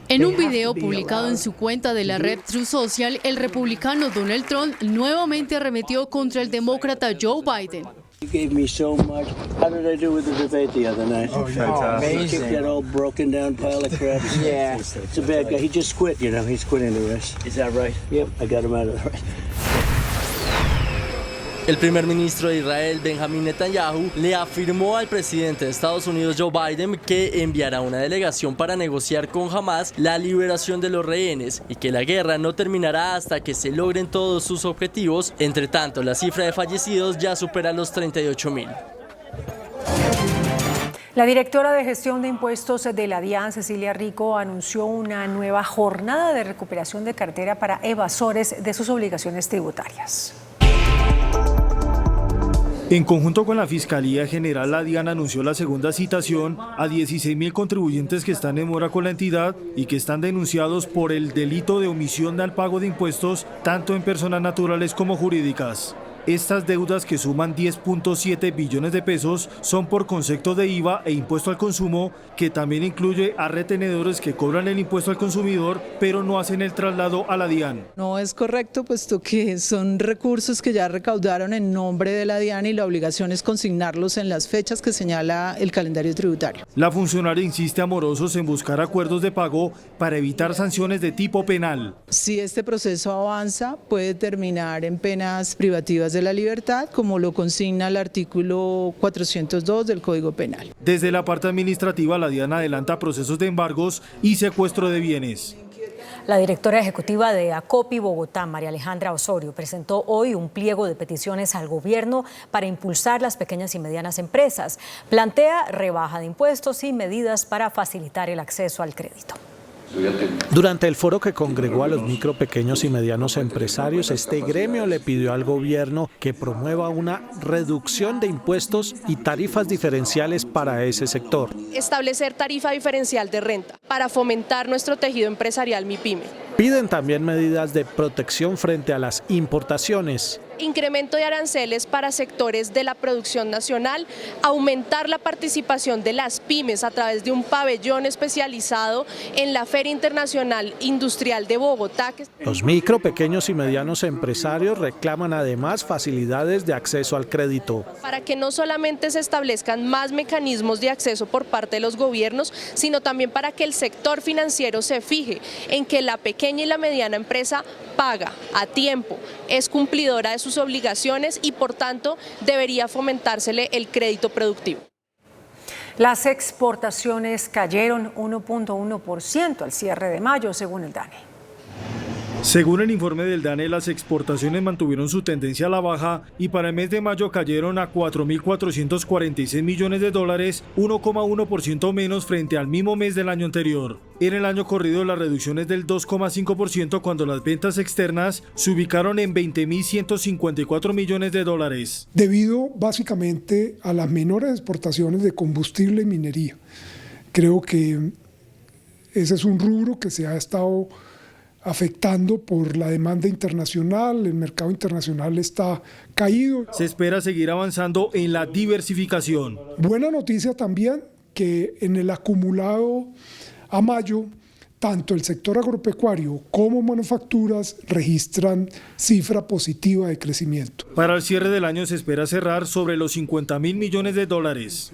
En un video publicado en su cuenta de la red Truth Social, el republicano Donald Trump nuevamente arremetió contra el demócrata Joe Biden. You gave me so much. How did I do with the debate the other night? Oh, fantastic. He kicked that old broken down pile of crap. Yeah. It's a bad guy. He just quit, you know. He's quitting the race. Is that right? Yep, I got him out of the race. El primer ministro de Israel, Benjamin Netanyahu, le afirmó al presidente de Estados Unidos, Joe Biden, que enviará una delegación para negociar con Hamas la liberación de los rehenes y que la guerra no terminará hasta que se logren todos sus objetivos. Entre tanto, la cifra de fallecidos ya supera los 38.000. La directora de Gestión de Impuestos de la DIAN, Cecilia Rico, anunció una nueva jornada de recuperación de cartera para evasores de sus obligaciones tributarias. En conjunto con la Fiscalía General, la DIAN anunció la segunda citación a 16.000 contribuyentes que están en mora con la entidad y que están denunciados por el delito de omisión al pago de impuestos, tanto en personas naturales como jurídicas. Estas deudas, que suman 10.7 billones de pesos, son por concepto de IVA e impuesto al consumo, que también incluye a retenedores que cobran el impuesto al consumidor, pero no hacen el traslado a la DIAN. No es correcto, puesto que son recursos que ya recaudaron en nombre de la DIAN y la obligación es consignarlos en las fechas que señala el calendario tributario. La funcionaria insiste a morosos en buscar acuerdos de pago para evitar sanciones de tipo penal. Si este proceso avanza, puede terminar en penas privativas de la libertad, como lo consigna el artículo 402 del Código Penal. Desde la parte administrativa, la DIAN adelanta procesos de embargos y secuestro de bienes. La directora ejecutiva de ACOPI Bogotá, María Alejandra Osorio, presentó hoy un pliego de peticiones al gobierno para impulsar las pequeñas y medianas empresas. Plantea rebaja de impuestos y medidas para facilitar el acceso al crédito. Durante el foro que congregó a los micro, pequeños y medianos empresarios, este gremio le pidió al gobierno que promueva una reducción de impuestos y tarifas diferenciales para ese sector. Establecer tarifa diferencial de renta para fomentar nuestro tejido empresarial MIPYME. Piden también medidas de protección frente a las importaciones. Incremento de aranceles para sectores de la producción nacional, aumentar la participación de las pymes a través de un pabellón especializado en la Feria Internacional Industrial de Bogotá. Los micro, pequeños y medianos empresarios reclaman además facilidades de acceso al crédito. Para que no solamente se establezcan más mecanismos de acceso por parte de los gobiernos, sino también para que el sector financiero se fije en que la pequeña y la mediana empresa paga a tiempo, es cumplidora de sus obligaciones y por tanto debería fomentársele el crédito productivo. Las exportaciones cayeron 1.1% al cierre de mayo, según el DANE. Según el informe del DANE, las exportaciones mantuvieron su tendencia a la baja y para el mes de mayo cayeron a $4.446 millones, 1,1% menos frente al mismo mes del año anterior. En el año corrido, la reducción es del 2,5% cuando las ventas externas se ubicaron en $20.154 millones. Debido básicamente a las menores exportaciones de combustible y minería. Creo que ese es un rubro que se ha estado afectando por la demanda internacional, el mercado internacional está caído. Se espera seguir avanzando en la diversificación. Buena noticia también que en el acumulado a mayo, tanto el sector agropecuario como manufacturas registran cifra positiva de crecimiento. Para el cierre del año se espera cerrar sobre los $50.000 millones.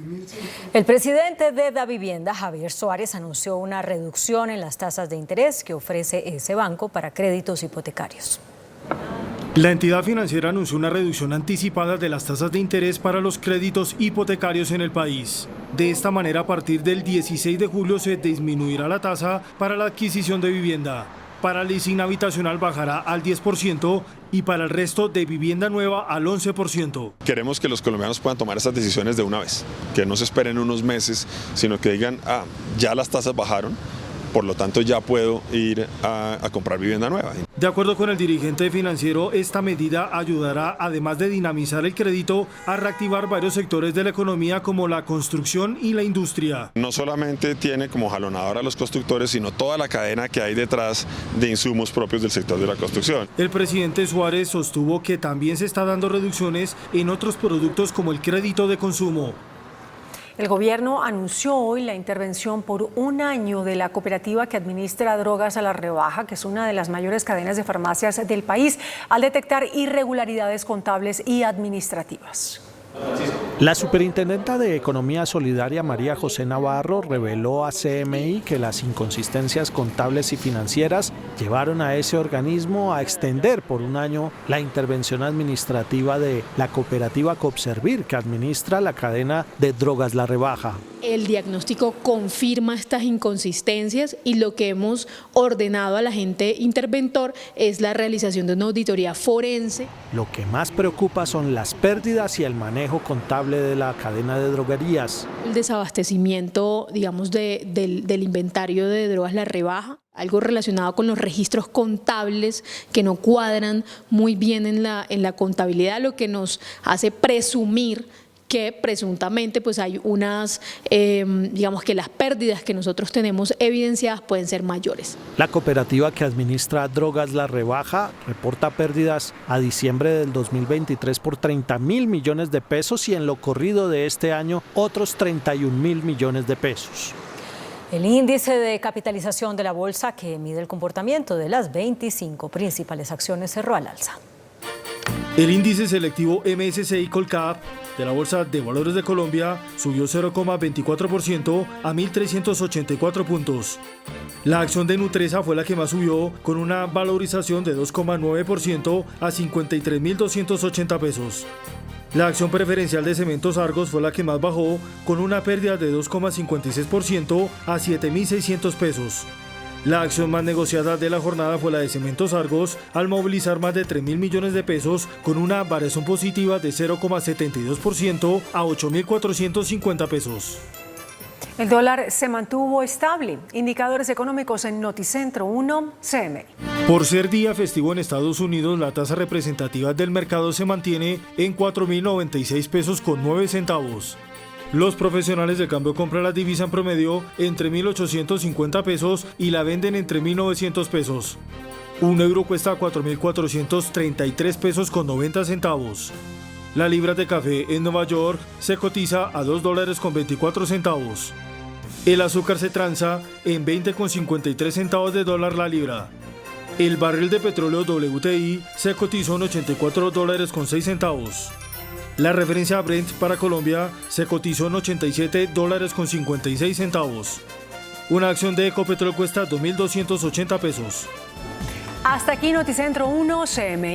El presidente de Davivienda, Javier Suárez, anunció una reducción en las tasas de interés que ofrece ese banco para créditos hipotecarios. La entidad financiera anunció una reducción anticipada de las tasas de interés para los créditos hipotecarios en el país. De esta manera, a partir del 16 de julio se disminuirá la tasa para la adquisición de vivienda. Para el leasing habitacional bajará al 10% y para el resto de vivienda nueva al 11%. Queremos que los colombianos puedan tomar estas decisiones de una vez, que no se esperen unos meses, sino que digan, ya las tasas bajaron, por lo tanto ya puedo ir a comprar vivienda nueva. De acuerdo con el dirigente financiero, esta medida ayudará, además de dinamizar el crédito, a reactivar varios sectores de la economía como la construcción y la industria. No solamente tiene como jalonador a los constructores, sino toda la cadena que hay detrás de insumos propios del sector de la construcción. El presidente Suárez sostuvo que también se está dando reducciones en otros productos como el crédito de consumo. El gobierno anunció hoy la intervención por un año de la cooperativa que administra Drogas a la Rebaja, que es una de las mayores cadenas de farmacias del país, al detectar irregularidades contables y administrativas. La superintendenta de Economía Solidaria, María José Navarro, reveló a CMI que las inconsistencias contables y financieras llevaron a ese organismo a extender por un año la intervención administrativa de la cooperativa Coopservir, que administra la cadena de drogas La Rebaja. El diagnóstico confirma estas inconsistencias y lo que hemos ordenado al agente interventor es la realización de una auditoría forense. Lo que más preocupa son las pérdidas y el manejo contable de la cadena de droguerías. El desabastecimiento, digamos, del inventario de drogas La Rebaja, algo relacionado con los registros contables que no cuadran muy bien en la contabilidad, lo que nos hace presumir que presuntamente pues hay unas, digamos que las pérdidas que nosotros tenemos evidenciadas pueden ser mayores. La cooperativa que administra Drogas La Rebaja reporta pérdidas a diciembre del 2023 por 30.000 millones de pesos y en lo corrido de este año otros 31.000 millones de pesos. El índice de capitalización de la bolsa, que mide el comportamiento de las 25 principales acciones, cerró al alza. El índice selectivo MSCI Colcap de la Bolsa de Valores de Colombia subió 0,24% a 1.384 puntos. La acción de Nutresa fue la que más subió, con una valorización de 2,9% a 53.280 pesos. La acción preferencial de Cementos Argos fue la que más bajó, con una pérdida de 2,56% a 7.600 pesos. La acción más negociada de la jornada fue la de Cementos Argos, al movilizar más de 3.000 millones de pesos, con una variación positiva de 0,72% a 8.450 pesos. El dólar se mantuvo estable. Indicadores económicos en Noticentro 1, CMI. Por ser día festivo en Estados Unidos, la tasa representativa del mercado se mantiene en 4.096 pesos con 9 centavos. Los profesionales de cambio compran la divisa en promedio entre 1.850 pesos y la venden entre 1.900 pesos. Un euro cuesta 4.433 pesos con 90 centavos. La libra de café en Nueva York se cotiza a $2 con 24 centavos. El azúcar se transa en 20 con 53 centavos de dólar la libra. El barril de petróleo WTI se cotizó en $84 con 6 centavos. La referencia Brent para Colombia se cotizó en $87 con 56 centavos. Una acción de Ecopetrol cuesta 2.280 pesos. Hasta aquí Noticentro 1, CMI.